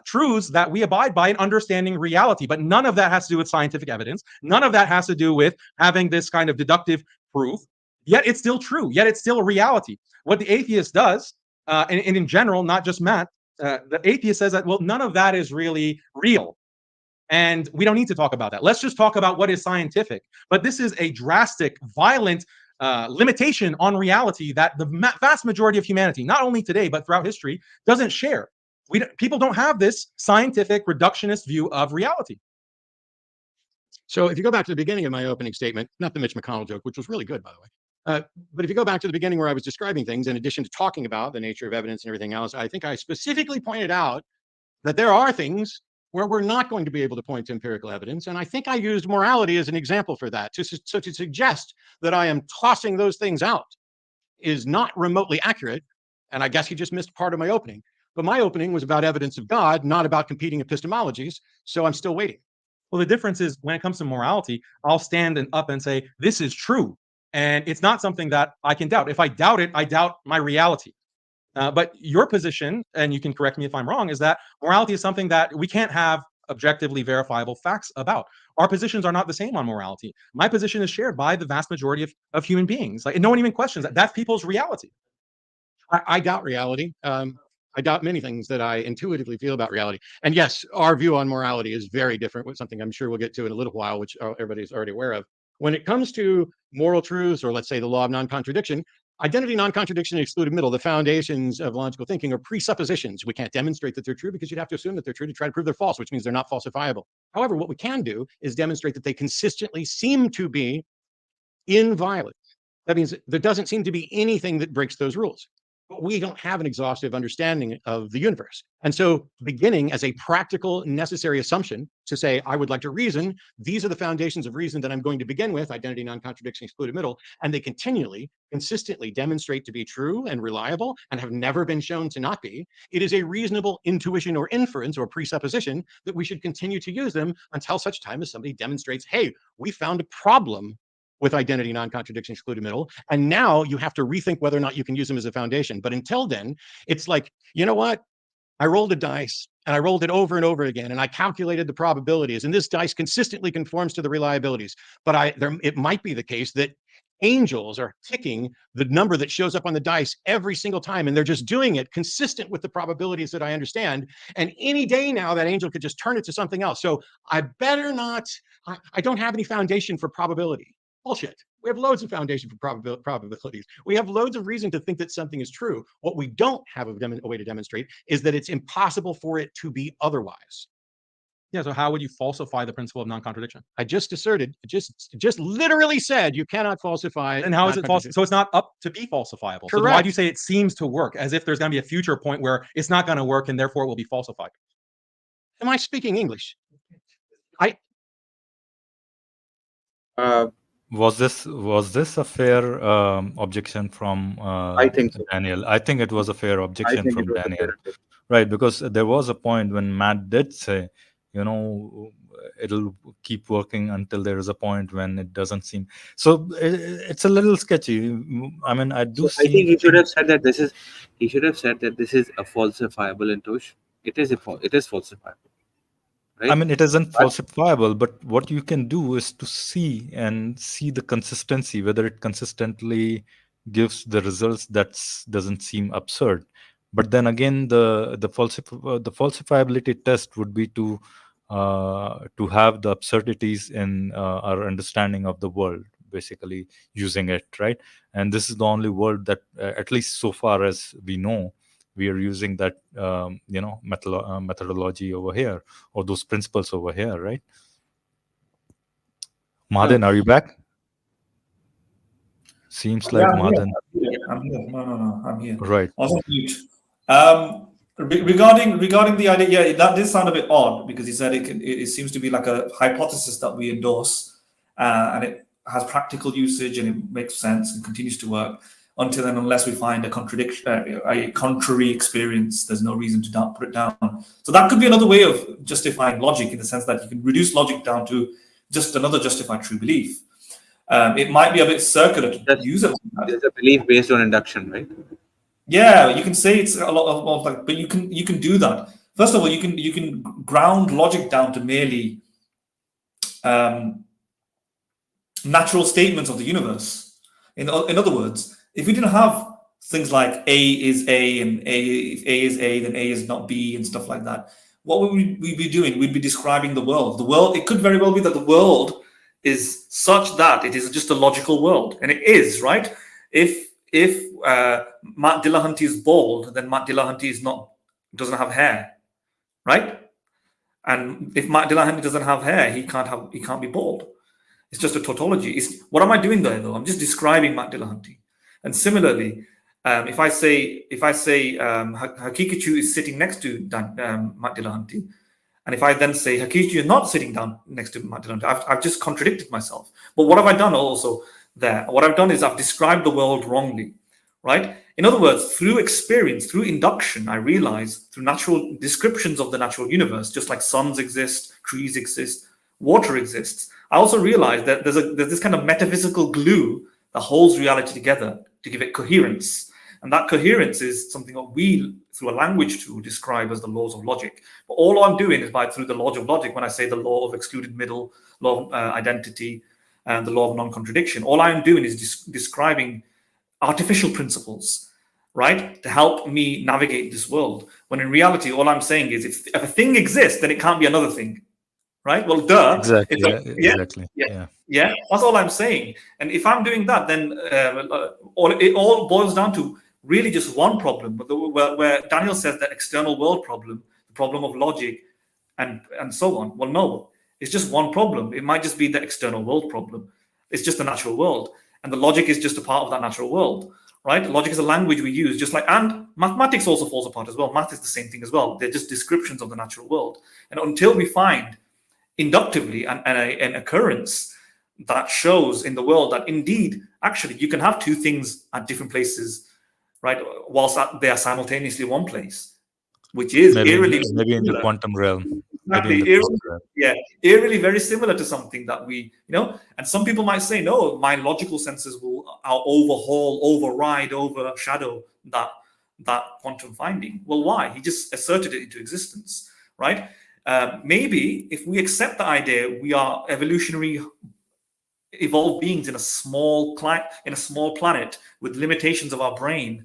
truths that we abide by in understanding reality. But none of that has to do with scientific evidence. None of that has to do with having this kind of deductive proof. Yet it's still true. Yet it's still a reality. What the atheist does, and in general, not just Matt, the atheist says that, well, none of that is really real. And we don't need to talk about that. Let's just talk about what is scientific. But this is a drastic, violent limitation on reality that the vast majority of humanity, not only today, but throughout history, doesn't share. People don't have this scientific reductionist view of reality. So if you go back to the beginning of my opening statement, not the Mitch McConnell joke, which was really good, by the way, but if you go back to the beginning where I was describing things, in addition to talking about the nature of evidence and everything else, I think I specifically pointed out that there are things where we're not going to be able to point to empirical evidence. And I think I used morality as an example for that. So to suggest that I am tossing those things out is not remotely accurate. And I guess you just missed part of my opening. But my opening was about evidence of God, not about competing epistemologies. So I'm still waiting. Well, the difference is when it comes to morality, I'll stand up and say, this is true. And it's not something that I can doubt. If I doubt it, I doubt my reality. But your position, and you can correct me if I'm wrong, is that morality is something that we can't have objectively verifiable facts about. Our positions are not the same on morality. My position is shared by the vast majority of human beings. Like, no one even questions that. That's people's reality. I doubt reality. I doubt many things that I intuitively feel about reality. And yes, our view on morality is very different with something I'm sure we'll get to in a little while, which everybody's already aware of. When it comes to moral truths, or let's say the law of non-contradiction, identity, non-contradiction, and excluded middle, the foundations of logical thinking, are presuppositions. We can't demonstrate that they're true because you'd have to assume that they're true to try to prove they're false, which means they're not falsifiable. However, what we can do is demonstrate that they consistently seem to be inviolate. That means there doesn't seem to be anything that breaks those rules. But we don't have an exhaustive understanding of the universe. And so beginning as a practical, necessary assumption to say, I would like to reason, these are the foundations of reason that I'm going to begin with, identity, non-contradiction, excluded middle, and they continually, consistently demonstrate to be true and reliable and have never been shown to not be, it is a reasonable intuition or inference or presupposition that we should continue to use them until such time as somebody demonstrates, hey, we found a problem with identity, non-contradiction, excluded middle. And now you have to rethink whether or not you can use them as a foundation. But until then, it's like, you know what? I rolled a dice and I rolled it over and over again, and I calculated the probabilities, and this dice consistently conforms to the reliabilities. But it might be the case that angels are ticking the number that shows up on the dice every single time, and they're just doing it consistent with the probabilities that I understand. And any day now, that angel could just turn it to something else. So I better not, I don't have any foundation for probability. Bullshit. We have loads of foundation for probabilities. We have loads of reason to think that something is true. What we don't have a way to demonstrate is that it's impossible for it to be otherwise. Yeah, so how would you falsify the principle of non-contradiction? I just asserted, just literally said you cannot falsify. And how is it false? So it's not up to be falsifiable. Correct. So why do you say it seems to work, as if there's going to be a future point where it's not going to work and therefore it will be falsified? Am I speaking English? Was this a fair objection from I think so. Daniel? I think it was a fair objection from Daniel, right? Because there was a point when Matt did say, it'll keep working until there is a point when it doesn't seem. So it's a little sketchy. I mean, I do. So I think he should have said that this is. He should have said that this is a falsifiable intuition. It is falsifiable. Right? I mean, it isn't falsifiable, but what you can do is to see the consistency, whether it consistently gives the results that doesn't seem absurd. But then again, the falsifiability test would be to have the absurdities in our understanding of the world, basically using it, right? And this is the only world that, at least so far as we know, we are using that, methodology over here, or those principles over here, right? Mahdin, are you back? Seems like Mahdin. I'm here. No, I'm here. Right. I was on mute. Regarding the idea, yeah, that did sound a bit odd, because he said it seems to be like a hypothesis that we endorse, and it has practical usage and it makes sense and continues to work. until and unless we find a contradiction, a contrary experience. There's no reason to put it down. So that could be another way of justifying logic, in the sense that you can reduce logic down to just another justified true belief. It might be a bit circular to use it. There's a belief based on induction, right? Yeah, you can say it's a lot of like, but you can do that. First of all, you can ground logic down to merely natural statements of the universe. In other words, if we didn't have things like A is A and if A is A, then A is not B and stuff like that, what would we be doing? We'd be describing the world. The world, it could very well be that the world is such that it is just a logical world, and it is, right? If Matt Dillahunty is bald, then Matt Dillahunty doesn't have hair, right? And if Matt Dillahunty doesn't have hair, he can't be bald. It's just a tautology. What am I doing there though? I'm just describing Matt Dillahunty. And similarly, if I say Haqiqatjou is sitting next to Matt Dillahunty, and if I then say Haqiqatjou is not sitting down next to Matt Dillahunty, I've just contradicted myself. But what have I done also there? What I've done is I've described the world wrongly, right? In other words, through experience, through induction, I realize through natural descriptions of the natural universe, just like suns exist, trees exist, water exists, I also realize that there's this kind of metaphysical glue that holds reality together to give it coherence. And that coherence is something that we, through a language tool, describe as the laws of logic. But all I'm doing is through the law of logic, when I say the law of excluded middle, law of identity, and the law of non-contradiction, all I'm doing is describing artificial principles, right, to help me navigate this world. When in reality, all I'm saying is if a thing exists, then it can't be another thing, right? Well, duh. Exactly. Exactly. Yeah. That's all I'm saying. And if I'm doing that, then it all boils down to really just one problem. But where Daniel says that external world problem, the problem of logic, and so on. Well, no, it's just one problem. It might just be the external world problem. It's just the natural world, and the logic is just a part of that natural world, right? Logic is a language we use, just like, and mathematics also falls apart as well. Math is the same thing as well. They're just descriptions of the natural world. And until we find inductively an occurrence that shows in the world that indeed, actually, you can have two things at different places, right, whilst they are simultaneously one place, which is maybe in the similar. quantum realm. Exactly. Eerily very similar to something that we, and some people might say, no, my logical senses will override, overshadow that quantum finding. Well, why? He just asserted it into existence, right? Maybe if we accept the idea we are evolutionary evolved beings in a small planet with limitations of our brain,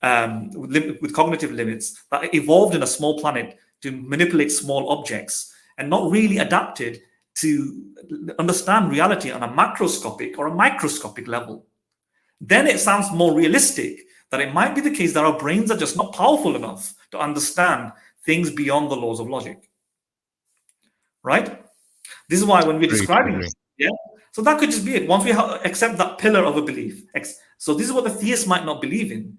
with cognitive limits, that evolved in a small planet to manipulate small objects and not really adapted to understand reality on a macroscopic or a microscopic level, then it sounds more realistic that it might be the case that our brains are just not powerful enough to understand things beyond the laws of logic, right? This is why when we're describing this, so that could just be it. Once we accept that pillar of a belief, so this is what the theist might not believe in,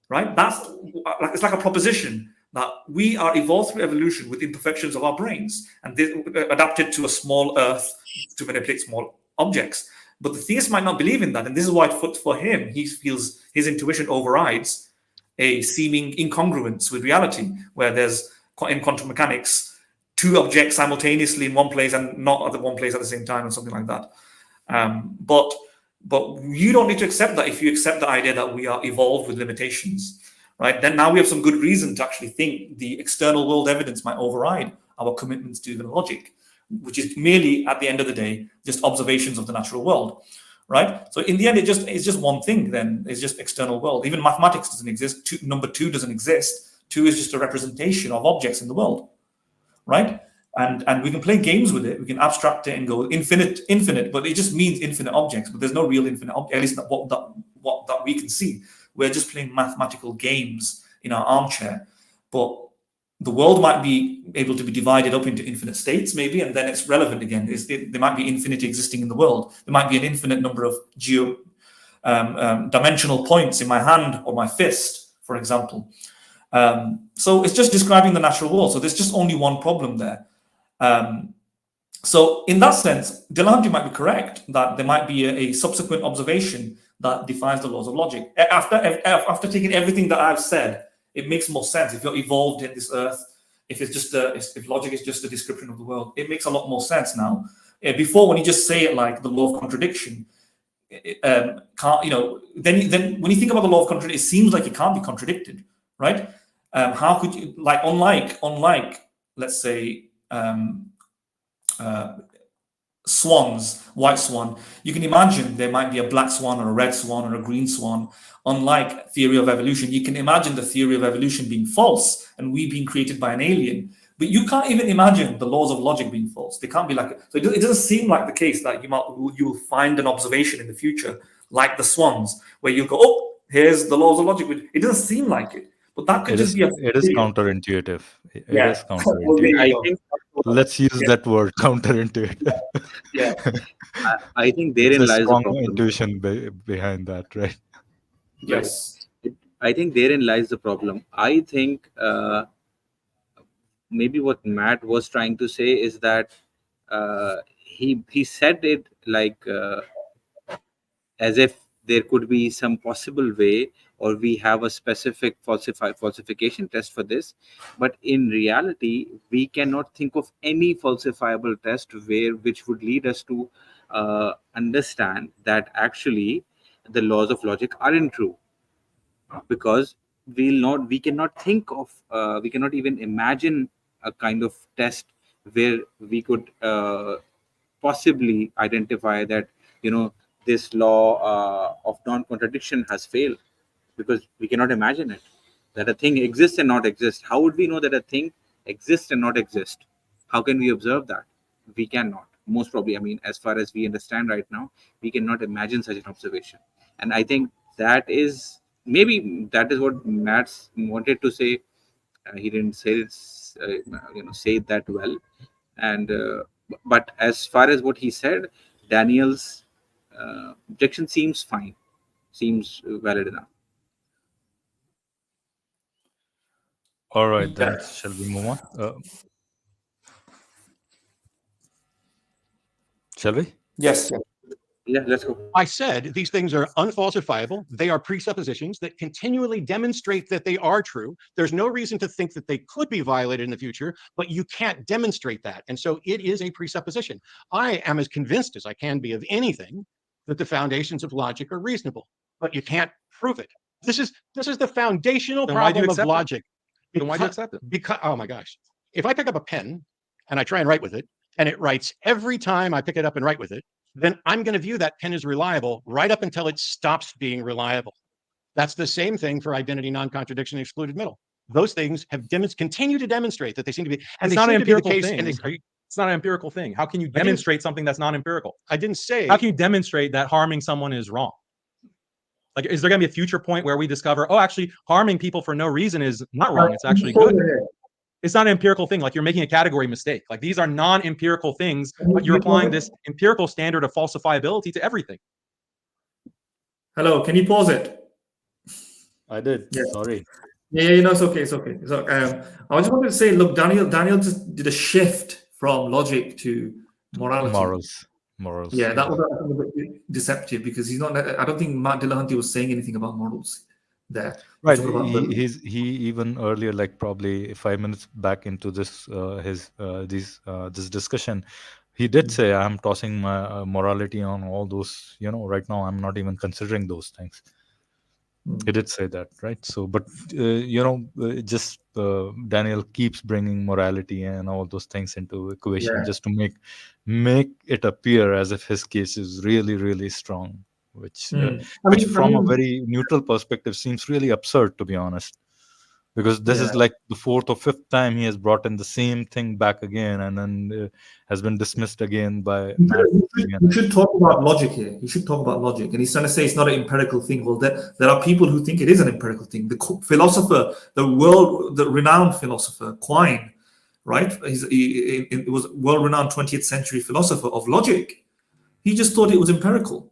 right? It's like a proposition that we are evolved through evolution with imperfections of our brains and adapted to a small earth to manipulate small objects. But the theist might not believe in that. And this is why for him, he feels his intuition overrides a seeming incongruence with reality, where there's, in quantum mechanics, two objects simultaneously in one place and not at the one place at the same time, or something like that. But you don't need to accept that if you accept the idea that we are evolved with limitations, right? Then now we have some good reason to actually think the external world evidence might override our commitments to the logic, which is merely, at the end of the day, just observations of the natural world, right? So in the end, it's just one thing. Then it's just external world. Even mathematics doesn't exist. Number two doesn't exist. Two is just a representation of objects in the world, right? And we can play games with it. We can abstract it and go infinite, but it just means infinite objects. But there's no real infinite object, at least what that we can see. We're just playing mathematical games in our armchair. But the world might be able to be divided up into infinite states, maybe, and then it's relevant again. There might be infinity existing in the world. There might be an infinite number of dimensional points in my hand or my fist, for example. So it's just describing the natural world. So there's just only one problem there. So in that sense, Dillahunty might be correct that there might be a subsequent observation that defines the laws of logic. After taking everything that I've said, it makes more sense. If you're evolved in this earth, if logic is just a description of the world, it makes a lot more sense now. Before, when you just say it like the law of contradiction, then when you think about the law of contradiction, it seems like it can't be contradicted, right? How could you, like, unlike let's say swans, white swan, you can imagine there might be a black swan or a red swan or a green swan. Unlike theory of evolution, you can imagine the theory of evolution being false and we being created by an alien. But you can't even imagine the laws of logic being false. They can't be like, so it doesn't seem like the case that you will find an observation in the future like the swans, where you go, oh, here's the laws of logic. It doesn't seem like it, but that could just be it is counterintuitive. It is I counterintuitive. think Let's use that word, counterintuitive. yeah, I think therein There's a lies the strong problem. intuition behind that, right? Yes. I think therein lies the problem. I think maybe what Matt was trying to say is that he said it like as if there could be some possible way, or we have a specific falsification test for this. But in reality, we cannot think of any falsifiable test which would lead us to understand that actually the laws of logic aren't true, because we cannot think of we cannot even imagine a kind of test where we could possibly identify that this law of non-contradiction has failed, because we cannot imagine it, that a thing exists and not exist. How would we know that a thing exists and not exist? How can we observe that? We cannot. Most probably, I mean, as far as we understand right now, we cannot imagine such an observation. And I think that is what Matt wanted to say. He didn't say it, say it that well. And but as far as what he said, Daniel's objection seems fine, seems valid enough. All right, then shall we move on? Shall we? Yes. Yeah, let's go. I said these things are unfalsifiable. They are presuppositions that continually demonstrate that they are true. There's no reason to think that they could be violated in the future, but you can't demonstrate that. And so it is a presupposition. I am as convinced as I can be of anything that the foundations of logic are reasonable, but you can't prove it. This is the foundational problem of logic. Then why do you accept it? Because, oh my gosh, if I pick up a pen and I try and write with it, and it writes every time I pick it up and write with it, then I'm going to view that pen as reliable right up until it stops being reliable. That's the same thing for identity, non-contradiction, excluded middle. Those things have continue to demonstrate that they seem to be. And it's not an empirical thing. It's not an empirical thing. How can you demonstrate something that's not empirical? I didn't say. How can you demonstrate that harming someone is wrong? Like, is there going to be a future point where we discover, oh, actually, harming people for no reason is not wrong. It's actually good. It's not an empirical thing. Like, you're making a category mistake. Like, these are non-empirical things, but you're applying this empirical standard of falsifiability to everything. Hello, can you pause it? I did. Yeah. Sorry. Yeah, it's okay. So I just wanted to say, look, Daniel just did a shift from logic to morality. Morals. Yeah, that was a bit deceptive, because he's not. I don't think Dillahunty was saying anything about morals there. Right. He even earlier, like probably 5 minutes back into this this discussion, he did say, I'm tossing my morality on all those. Right now I'm not even considering those things. He did say that, right? So, but just Daniel keeps bringing morality and all those things into equation just to make it appear as if his case is really, really strong, which from a very neutral perspective seems really absurd, to be honest, because this is like the fourth or fifth time he has brought in the same thing back again, and then has been dismissed again by. You should talk about logic here. You should talk about logic, and he's trying to say it's not an empirical thing. Well, there are people who think it is an empirical thing. The philosopher, the renowned philosopher Quine, right? It was world-renowned 20th century philosopher of logic. He just thought it was empirical.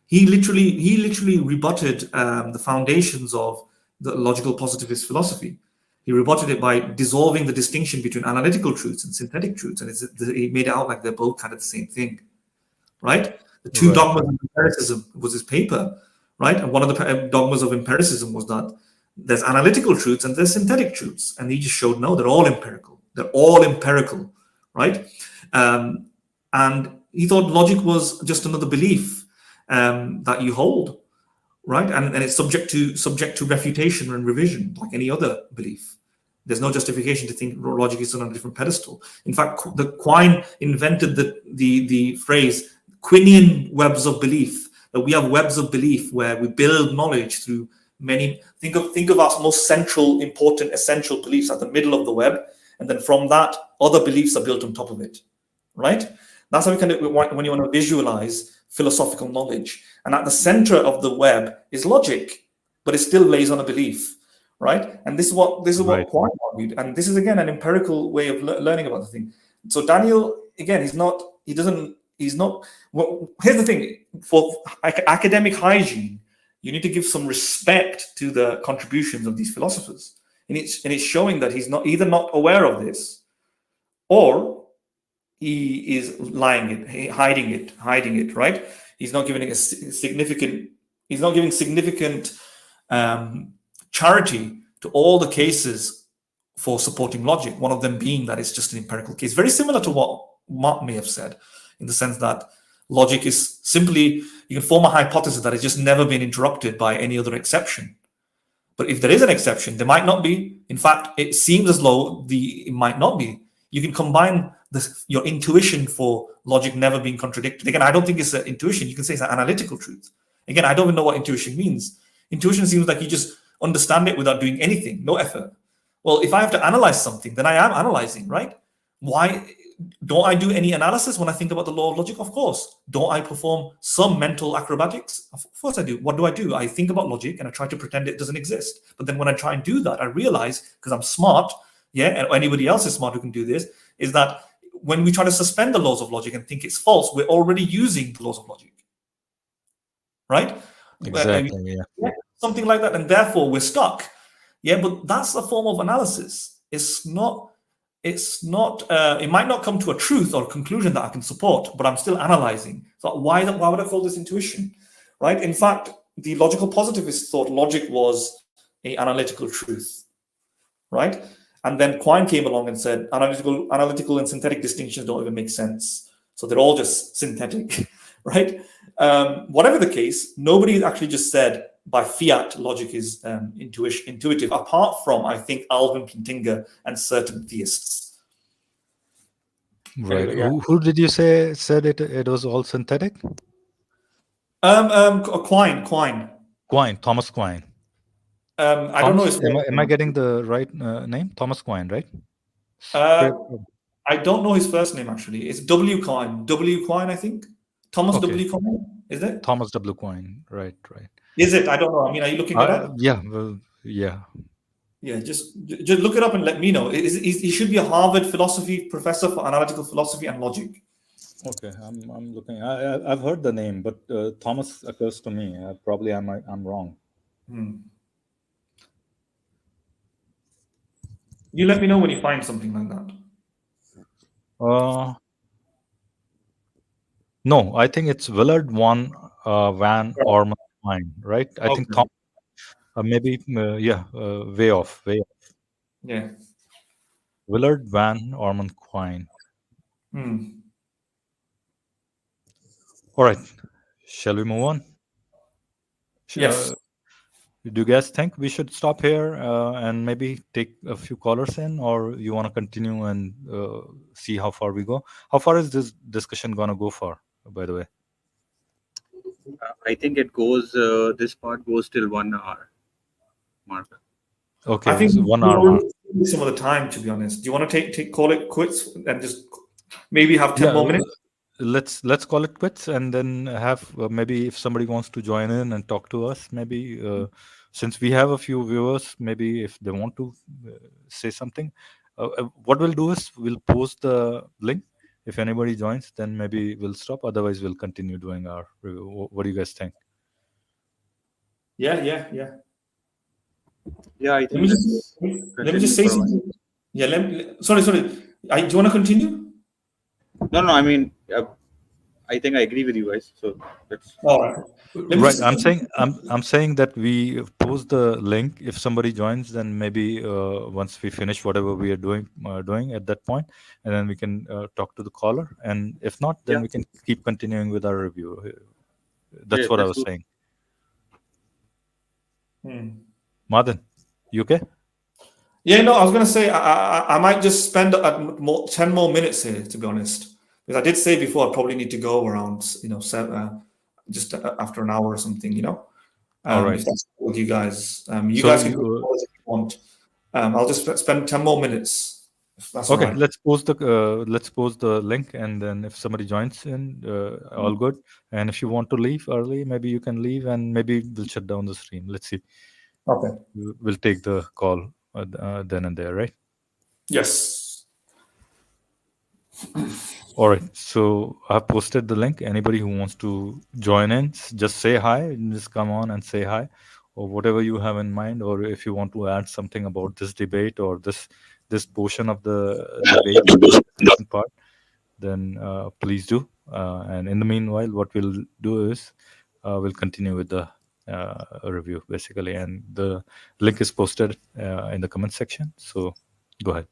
He literally rebutted the foundations of the logical positivist philosophy. He rebutted it by dissolving the distinction between analytical truths and synthetic truths, and he made it out like they're both kind of the same thing, right? The two dogmas of empiricism was his paper, right? And one of the dogmas of empiricism was that there's analytical truths and there's synthetic truths. And he just showed, no, they're all empirical. They're all empirical, right? And he thought logic was just another belief that you hold, right? And it's subject to refutation and revision, like any other belief. There's no justification to think logic is on a different pedestal. In fact, the Quine invented the phrase Quinian webs of belief, that we have webs of belief where we build knowledge through many. Think of our most central, important, essential beliefs at the middle of the web, and then from that, other beliefs are built on top of it, right? That's how we can, when you want to visualize philosophical knowledge. And at the center of the web is logic, but it still lays on a belief, right? And this is what Right. Quine argued. And this is, again, an empirical way of learning about the thing. So Daniel, again, he's not, well, here's the thing, for academic hygiene, you need to give some respect to the contributions of these philosophers. And it's showing that he's either not aware of this, or he is lying it, hiding it, right? He's not giving significant charity to all the cases for supporting logic. One of them being that it's just an empirical case, very similar to what Mark may have said, in the sense that logic is simply, you can form a hypothesis that has just never been interrupted by any other exception. But if there is an exception, there might not be. In fact, it seems as though it might not be. You can combine your intuition for logic never being contradicted. Again, I don't think it's an intuition. You can say it's an analytical truth. Again, I don't even know what intuition means. Intuition seems like you just understand it without doing anything, no effort. Well, if I have to analyze something, then I am analyzing, right? Why don't I do any analysis when I think about the law of logic? Of course. Don't I perform some mental acrobatics? Of course I do. What do? I think about logic and I try to pretend it doesn't exist. But then when I try and do that, I realize, because I'm smart, and anybody else is smart who can do this, is that when we try to suspend the laws of logic and think it's false, we're already using the laws of logic, right? Exactly, yeah. Something like that, and therefore we're stuck. Yeah, but that's a form of analysis. It might not come to a truth or a conclusion that I can support, but I'm still analyzing. So why would I call this intuition, right? In fact, the logical positivists thought logic was an analytical truth, right? And then Quine came along and said analytical and synthetic distinctions don't even make sense. So they're all just synthetic, right? Whatever the case, nobody actually just said by fiat logic is intuitive, apart from, I think, Alvin Plantinga and certain theists. Right. Yeah. Who did you say said it was all synthetic? Quine. Quine, Thomas Quine. I don't know his Am I getting the right name? Thomas Quine, right? I don't know his first name, actually. It's W. Quine. W. Quine, I think. Thomas Okay. W. Quine, is it? Thomas W. Quine, right. Is it? I don't know. I mean, are you looking it up? Yeah, well, yeah. Yeah, just look it up and let me know. He should be a Harvard philosophy professor for analytical philosophy and logic. Okay, I'm looking. I've heard the name, but Thomas occurs to me. Probably I'm wrong. You let me know when you find something like that. No, I think it's Willard van Orman Quine, right? I think Okay. maybe way off. Yeah. Willard van Orman Quine. All right, shall we move on? Yes. Do you guys think we should stop here and maybe take a few callers in, or you want to continue and see how far we go? How far is this discussion gonna go for, by the way? I think it goes. This part goes till 1 hour. Mark. Okay, I think so 1 hour. some of the time, to be honest. Do you want to call it quits and just maybe have 10 more minutes? Let's call it quits, and then have maybe if somebody wants to join in and talk to us, maybe since we have a few viewers, maybe if they want to say something, what we'll do is we'll post the link. If anybody joins, then maybe we'll stop. Otherwise, we'll continue doing our review. What do you guys think? Yeah. I think. Let me just say something. Yeah. Sorry. Do you want to continue? No. I mean, I think I agree with you guys. So that's All right. Let me Right. just- I'm saying that we post the link. If somebody joins, then maybe once we finish whatever we are doing at that point, and then we can talk to the caller. And if not, then Yeah. we can keep continuing with our review. That's Yeah, what I let's was do- saying. Hmm. Mahdin, you okay? Yeah, no, I was going to say I might just spend 10 more minutes here, to be honest, because I did say before I probably need to go around, just after an hour or something, All right. If that's with you guys. You So guys can you, go if you want. I'll just spend 10 more minutes. If that's all Okay, right. let's post the link, and then if somebody joins in, all good. And if you want to leave early, maybe you can leave, and maybe we'll shut down the stream. Let's see. Okay. We'll take the call then and there, right? Yes. All right. So I've posted the link. Anybody who wants to join in, just say hi. Just come on and say hi, or whatever you have in mind, or if you want to add something about this debate or this portion of the debate, the discussion part, then please do. And in the meanwhile, what we'll do is we'll continue with the review basically, and the link is posted in the comment section. So go ahead.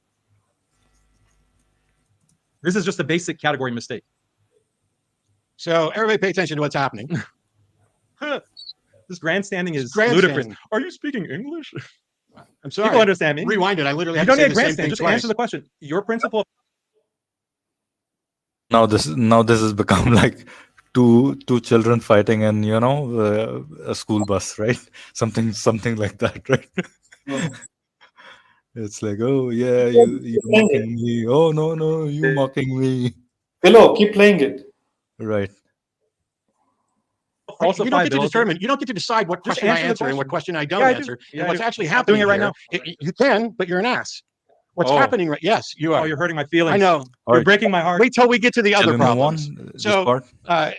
This is just a basic category mistake. So everybody pay attention to what's happening. This grandstanding is Grandstanding. ludicrous. Are you speaking English? I'm sorry. People understand me. Rewind it. I literally You had don't to say need the same grandstand. thing Just twice. answer the question. Your principle. Now this has become like two children fighting in a school bus, right? Something like that, right? It's like, oh yeah, you mocking me. Oh no, you mocking me. Hello, keep playing it. Right. You don't get to determine. You don't get to decide what Just question I answer the answer and what question. question I don't Yeah, I do. answer. Yeah, and I what's do. actually I'm happening doing it right here, now. you can, but you're an ass. What's Oh. happening right? Yes, you are. Oh, you're hurting my feelings. I know. All You're right. breaking my heart. Wait till we get to the Shall other we move problems. on? This So, part?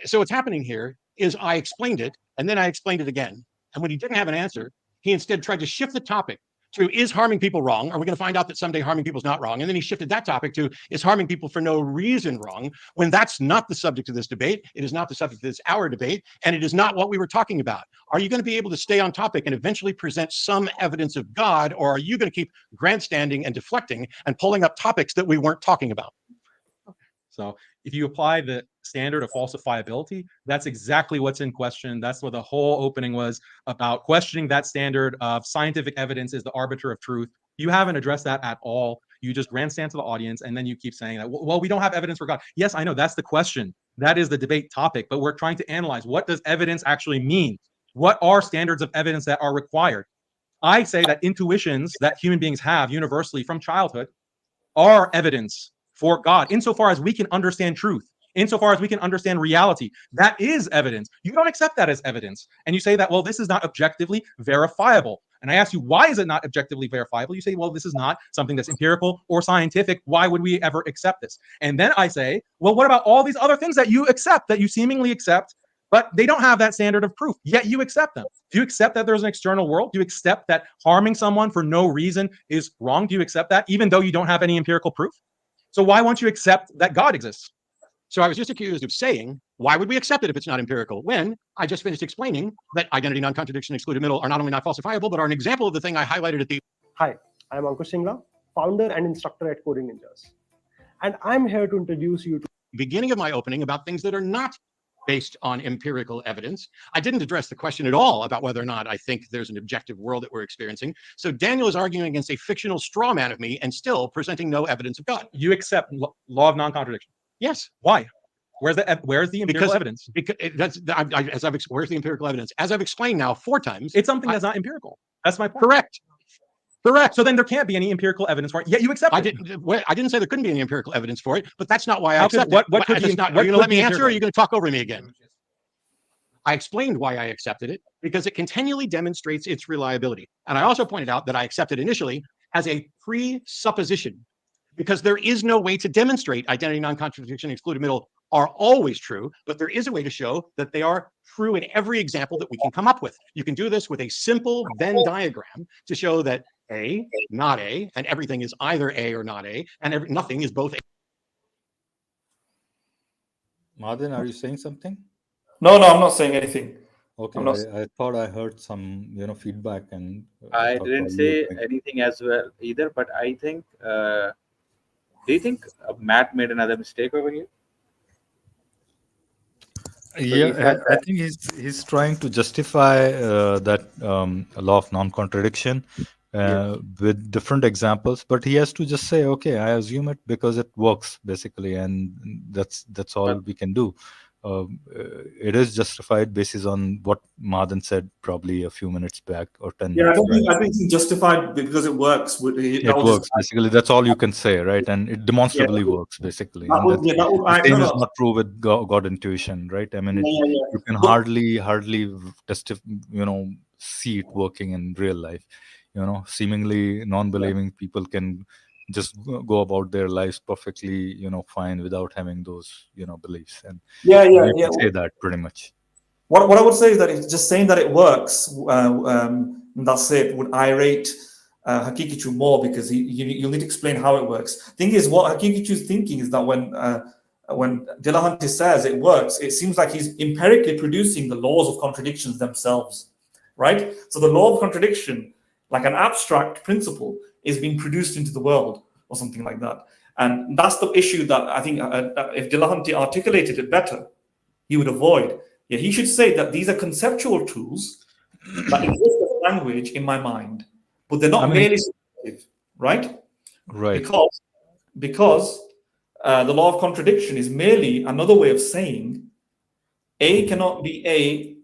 so what's happening here is I explained it, and then I explained it again. And when he didn't have an answer, he instead tried to shift the topic to, is harming people wrong? Are we going to find out that someday harming people is not wrong? And then he shifted that topic to, is harming people for no reason wrong? When that's not the subject of this debate, it is not the subject of this hour debate, and it is not what we were talking about. Are you going to be able to stay on topic and eventually present some evidence of God, or are you going to keep grandstanding and deflecting and pulling up topics that we weren't talking about? So if you apply the standard of falsifiability, that's exactly what's in question. That's what the whole opening was about, questioning that standard of scientific evidence is the arbiter of truth. You haven't addressed that at all. You just grandstand to the audience, and then you keep saying that, well, we don't have evidence for God. Yes, I know, that's the question. That is the debate topic, but we're trying to analyze, what does evidence actually mean? What are standards of evidence that are required? I say that intuitions that human beings have universally from childhood are evidence for God, insofar as we can understand truth, insofar as we can understand reality. That is evidence. You don't accept that as evidence. And you say that, well, this is not objectively verifiable. And I ask you, why is it not objectively verifiable? You say, well, this is not something that's empirical or scientific. Why would we ever accept this? And then I say, well, what about all these other things that you accept, that you seemingly accept, but they don't have that standard of proof, yet you accept them? Do you accept that there's an external world? Do you accept that harming someone for no reason is wrong? Do you accept that, even though you don't have any empirical proof? So why won't you accept that God exists? So I was just accused of saying, why would we accept it if it's not empirical? When I just finished explaining that identity, non-contradiction, excluded middle are not only not falsifiable, but are an example of the thing I highlighted at the... Hi, I'm Ankush Singla, founder and instructor at Coding Ninjas. And I'm here to introduce you to beginning of my opening about things that are not based on empirical evidence. I didn't address the question at all about whether or not I think there's an objective world that we're experiencing. So Daniel is arguing against a fictional straw man of me and still presenting no evidence of God. You accept law of non-contradiction. Yes. Why? Where's the empirical evidence? Because where's the empirical evidence? As I've explained now 4 times. It's something that's not empirical. That's my point. Correct. So then there can't be any empirical evidence for it. Yet you accept it. I didn't say there couldn't be any empirical evidence for it, but that's not why I accept it. Are you going to let me answer, or are you going to talk over me again? I explained why I accepted it, because it continually demonstrates its reliability. And I also pointed out that I accepted initially as a presupposition, because there is no way to demonstrate identity, non-contradiction, excluded middle are always true, but there is a way to show that they are true in every example that we can come up with. You can do this with a simple Venn diagram to show that A, not A, and everything is either A or not A, and nothing is both A. Mahdin, are you saying something? No, I'm not saying anything. Okay, I'm not. I thought I heard some, feedback, and I thought didn't probably you say were saying- anything as well either, but I think, do you think Matt made another mistake over here? he Yeah, said I think he's trying to justify that law of non-contradiction with different examples, but he has to just say, okay, I assume it because it works, basically, and that's all we can do. It is justified basis on what Mahdin said probably a few minutes back or 10 Yeah, minutes. I think it's justified because it works. It works, basically. That's all you can say, right? And it demonstrably works, basically. That And would, yeah, that would, the same no, is no. not true with God intuition, right? I mean, you can But- hardly see it working in real life. Seemingly non-believing people can just go about their lives perfectly, fine without having those, beliefs. And you can say that pretty much. What I would say is that it's just saying that it works. That's it. Would irate Haqiqatjou more, because you'll need to explain how it works. Thing is, what Haqiqatjou's thinking is that when Dillahunty says it works, it seems like he's empirically producing the laws of contradictions themselves, right? So the law of contradiction, like an abstract principle, is being produced into the world or something like that. And that's the issue that I think if Dillahunty articulated it better, he would avoid. Yeah, he should say that these are conceptual tools that exist as language in my mind, but they're not merely subjective, right? Right. Because the law of contradiction is merely another way of saying A cannot be A,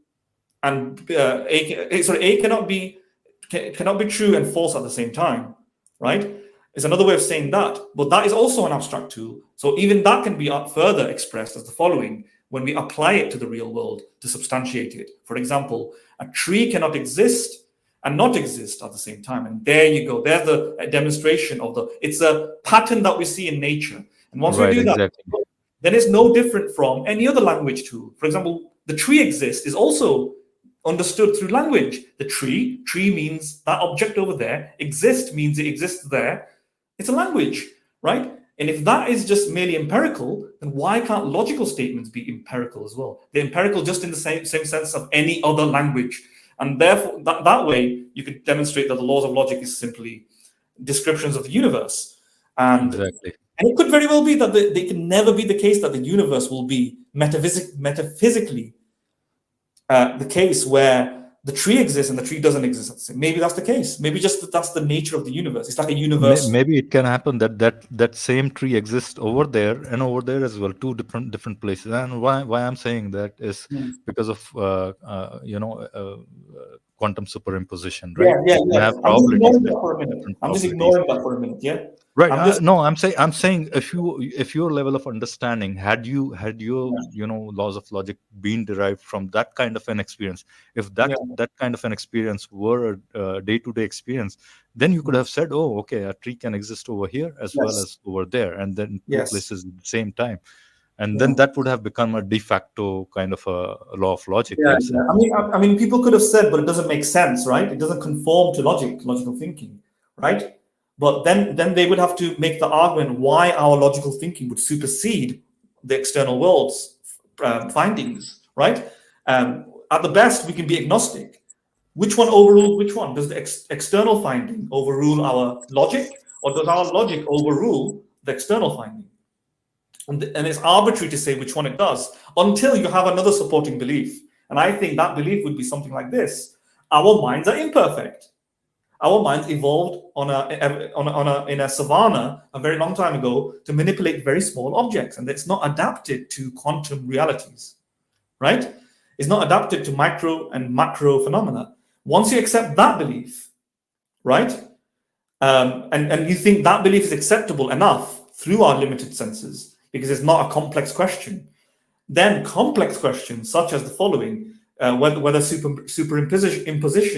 and A cannot be true and false at the same time, right? It's another way of saying that, but that is also an abstract tool. So even that can be further expressed as the following when we apply it to the real world to substantiate it. For example, a tree cannot exist and not exist at the same time. And there you go. There's the demonstration of it's a pattern that we see in nature. And once we do that, then it's no different from any other language tool. For example, the tree exists is also understood through language. The tree means that object over there. Exist means it exists there. It's a language, right? And if that is just merely empirical, then why can't logical statements be empirical as well? They're empirical just in the same sense of any other language. And therefore, that way, you could demonstrate that the laws of logic is simply descriptions of the universe. And it could very well be that they can never be the case that the universe will be metaphysically the case where the tree exists and the tree doesn't exist. Maybe that's the case. Maybe just that's the nature of the universe. It's like a universe. Maybe it can happen that same tree exists over there and over there as well, two different places. And why I'm saying that is because of quantum superimposition, right? Yeah. I'm just ignoring that for a minute. Yeah. Right. I'm saying if your level of understanding had your laws of logic been derived from that kind of an experience, if that kind of an experience were a day-to-day experience, then you could have said, oh, okay, a tree can exist over here as well as over there, and then two places at the same time. And then that would have become a de facto kind of a law of logic. Yeah. I mean, people could have said, but it doesn't make sense, right? It doesn't conform to logical thinking, right? But then they would have to make the argument why our logical thinking would supersede the external world's findings, right? At the best, we can be agnostic. Which one overrules which one? Does the external finding overrule our logic, or does our logic overrule the external finding? And it's arbitrary to say which one it does until you have another supporting belief. And I think that belief would be something like this: our minds are imperfect. Our minds evolved in a savanna a very long time ago to manipulate very small objects, and it's not adapted to quantum realities, right? It's not adapted to micro and macro phenomena. Once you accept that belief, right, and you think that belief is acceptable enough through our limited senses, because it's not a complex question, then complex questions such as the following, whether superposition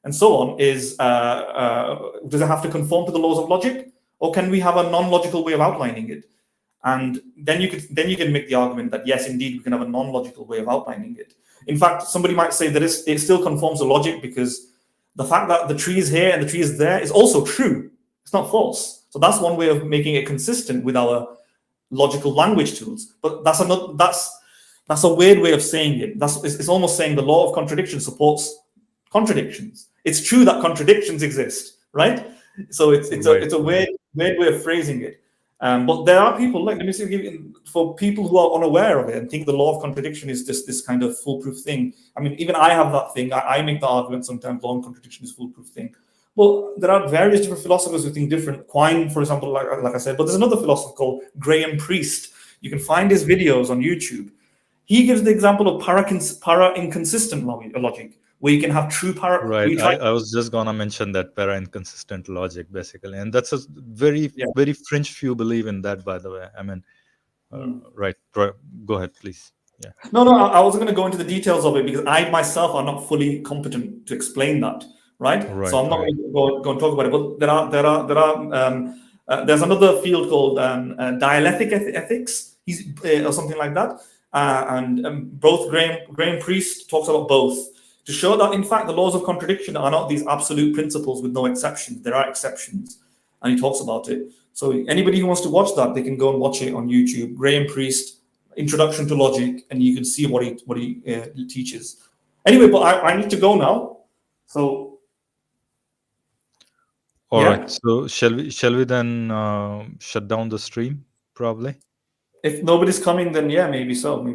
and so on is does it have to conform to the laws of logic, or can we have a non-logical way of outlining it? And then you can make the argument that yes, indeed, we can have a non-logical way of outlining it. In fact, somebody might say that it still conforms to logic because the fact that the tree is here and the tree is there is also true. It's not false. So that's one way of making it consistent with our logical language tools. But that's a weird way of saying it. It's almost saying the law of contradiction supports contradictions. It's true that contradictions exist, right? So it's a weird way of phrasing it. But there are people, like, let me see, for people who are unaware of it and think the law of contradiction is just this kind of foolproof thing. I mean, even I have that thing. I make the argument sometimes law of contradiction is a foolproof thing. Well, there are various different philosophers who think different. Quine, for example, like I said, but there's another philosopher called Graham Priest. You can find his videos on YouTube. He gives the example of para-inconsistent logic, where you can have true para. Right. I was just gonna mention that para-inconsistent logic, basically, and that's a very fringe few believe in that, by the way. I mean, right. Go ahead, please. Yeah. No, I wasn't going to go into the details of it because I myself are not fully competent to explain that. Right. So I'm not going to go and talk about it. But there's another field called dialectic ethics, or something like that. And both Graham Priest talks about both to show that, in fact, the laws of contradiction are not these absolute principles with no exceptions. There are exceptions, and he talks about it. So anybody who wants to watch that, they can go and watch it on YouTube. Graham Priest, Introduction to Logic, and you can see what he teaches. Anyway, but I need to go now. So. All right. So shall we then shut down the stream? Probably. If nobody's coming, then maybe so.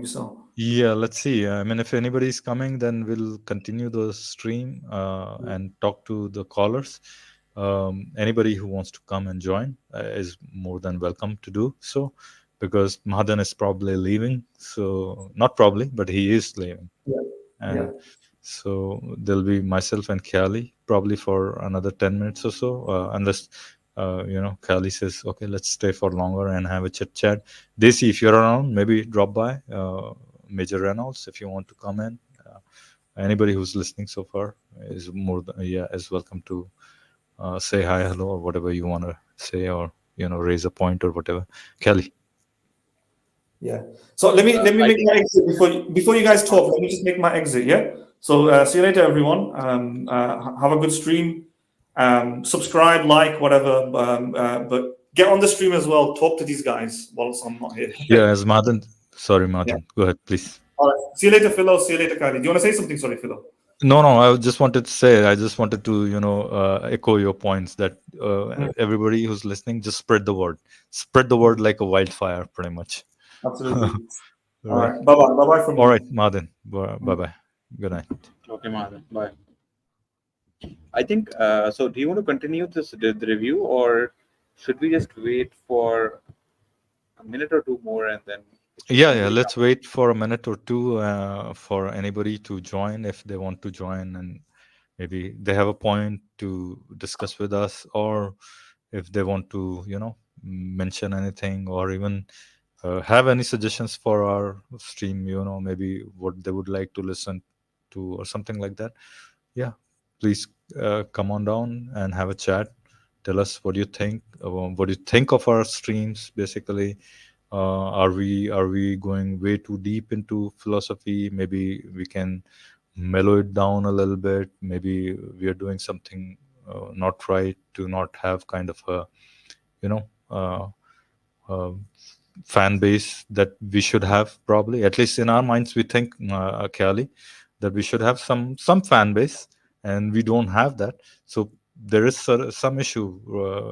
Yeah, let's see. I mean, if anybody's coming, then we'll continue the stream and talk to the callers. Anybody who wants to come and join is more than welcome to do so, because Mahdin is probably leaving. So not probably, but he is leaving. So there'll be myself and Khayalie probably for another 10 minutes or so, unless Khayalie says, okay, let's stay for longer and have a chit chat. Desi, if you're around, maybe drop by. Major Reynolds, if you want to come in. Anybody who's listening so far is is welcome to say hi, hello, or whatever you want to say, or raise a point or whatever. Khayalie. Yeah. So let me make my exit before you guys talk. Let me just make my exit. Yeah. So see you later, everyone. Have a good stream. Subscribe, like, whatever. But get on the stream as well. Talk to these guys whilst I'm not here. Yeah, as Mahdin. Sorry, Mahdin. Go ahead, please. All right. See you later, Philo. See you later, Khayalie. Do you want to say something? Sorry, Philo. No. I just wanted to echo your points that everybody who's listening, just spread the word. Spread the word like a wildfire, pretty much. Absolutely. All right. Bye-bye. Bye-bye from All right, Mahdin. Bye-bye. Good night. Okay, Mahdin. Bye. I think, so do you want to continue the review, or should we just wait for a minute or two more and then... Yeah. Let's wait for a minute or two for anybody to join if they want to join, and maybe they have a point to discuss with us, or if they want to, mention anything, or even have any suggestions for our stream, maybe what they would like to listen to or something like that. Yeah, please come on down and have a chat. Tell us what you think. What you think of our streams, basically. Are we going way too deep into philosophy? Maybe we can mellow it down a little bit. Maybe we are doing something not right to not have kind of a fan base that we should have. Probably, at least in our minds, we think, Khayalie, that we should have some fan base, and we don't have that. So there is some issue,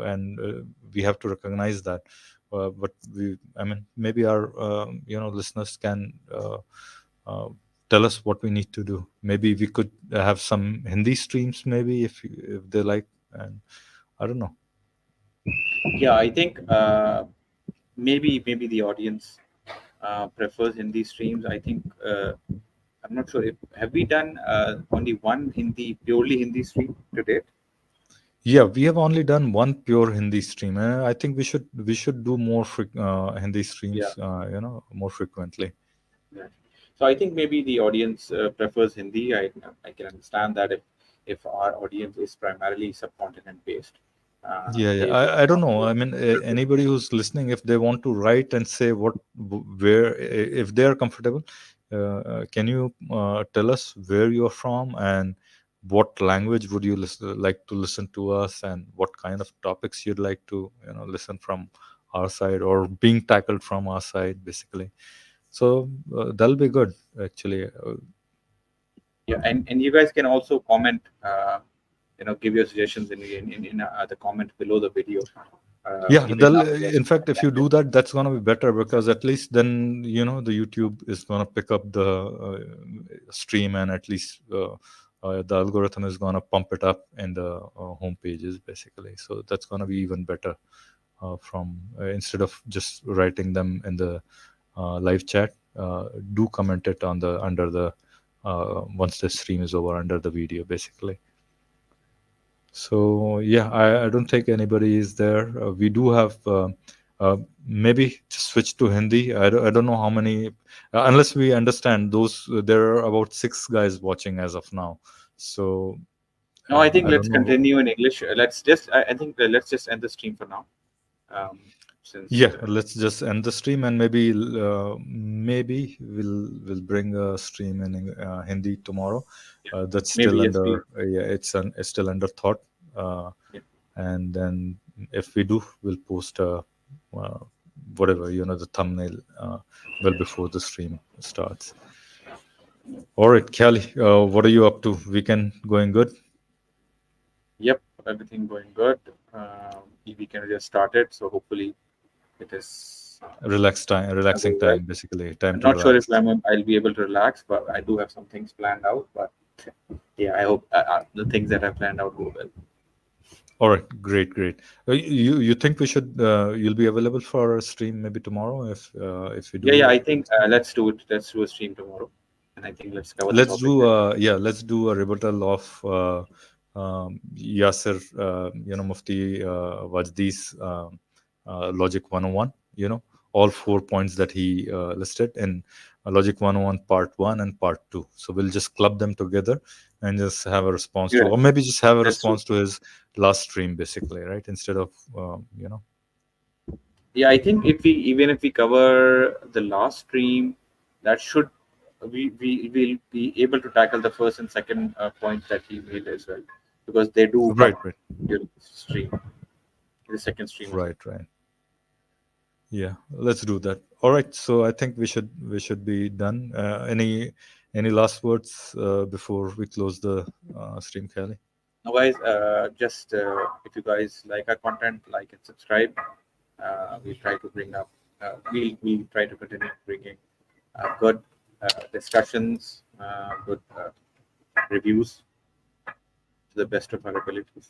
and we have to recognize that. But maybe our listeners can tell us what we need to do. Maybe we could have some Hindi streams, maybe if they like, and I don't know. Yeah, I think maybe the audience prefers Hindi streams. I think I'm not sure if have we done only one purely Hindi stream to date. Yeah, we have only done one pure Hindi stream. I think we should do more Hindi streams, more frequently. Yeah. So I think maybe the audience prefers Hindi. I can understand that if our audience is primarily subcontinent based. I don't know. I mean, anybody who's listening, if they want to write and say if they are comfortable, can you tell us where you're from and what language would you like to listen to us, and what kind of topics you'd like to listen from our side or being tackled from our side, basically. So that'll be good, actually. Yeah, and you guys can also comment, give your suggestions in the comment below the video. Yeah, Even after in fact, if you do that, that's going to be better, because at least then, the YouTube is going to pick up the stream, and at least the algorithm is going to pump it up in the home pages, basically. So that's going to be even better from instead of just writing them in the live chat. Do comment it on the under the once the stream is over, under the video, basically. So yeah, I don't think anybody is there. We do have maybe just switch to Hindi. I don't know how many, unless we understand those. There are about 6 guys watching as of now. So no, I think let's don't know. continue in English. Let's just I think let's just end the stream for now. Since Let's just end the stream, and maybe we'll bring a stream in Hindi tomorrow. That's still maybe, yes, under it's still under thought. And then if we do, we'll post whatever, the thumbnail well before the stream starts. All right, Khayalie, what are you up to? Weekend going good? Yep, everything going good. Weekend just started, so hopefully it is relaxing time, basically. I'm not sure if I'll be able to relax, but I do have some things planned out. But yeah, I hope the things that I planned out go well. All right, great. You think we should? You'll be available for a stream maybe tomorrow if we do. Yeah, I think let's do it. Let's do a stream tomorrow, and I think let's cover. Let's do a rebuttal of Yasser, Mufti Wajdi's Logic 101. All 4 points that he listed in Logic 101 Part 1 and Part 2. So we'll just club them together and just have a response to, or maybe just have a response to his last stream, basically, right? Instead of, Yeah, I think if we cover the last stream, that should we will be able to tackle the first and second points that he made as well, because they do right stream, the second stream. Right. Yeah, let's do that. All right, so I think we should be done. Any last words before we close the stream, Khayalie? No, guys, just if you guys like our content, like and subscribe. We'll try to bring up. We'll try to continue bringing good discussions, good reviews to the best of our abilities.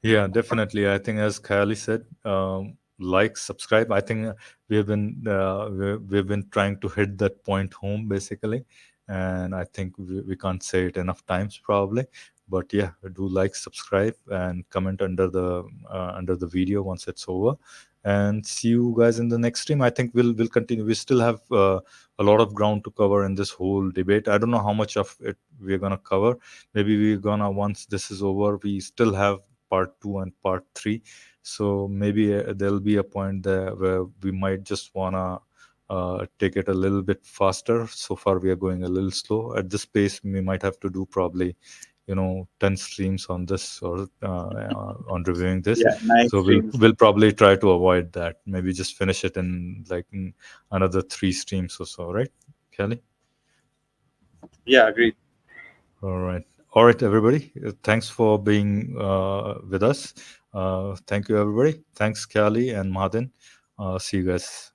Yeah, definitely. I think, as Khayalie said, like, subscribe. I think we've been trying to hit that point home, basically, and I think we can't say it enough times, probably. But yeah, do like, subscribe, and comment under the video once it's over. And see you guys in the next stream. I think we'll continue. We still have a lot of ground to cover in this whole debate. I don't know how much of it we're gonna cover. Maybe we're gonna, once this is over, we still have Part 2 and Part 3. So maybe there'll be a point there where we might just wanna take it a little bit faster. So far, we are going a little slow. At this pace, we might have to do probably 10 streams on this, or on reviewing this. Yeah, so we'll probably try to avoid that. Maybe just finish it in another 3 streams or so, right, Khayalie? Yeah, agreed. All right, everybody. Thanks for being with us. Thank you, everybody. Thanks, Khayalie and Mahdin. See you guys.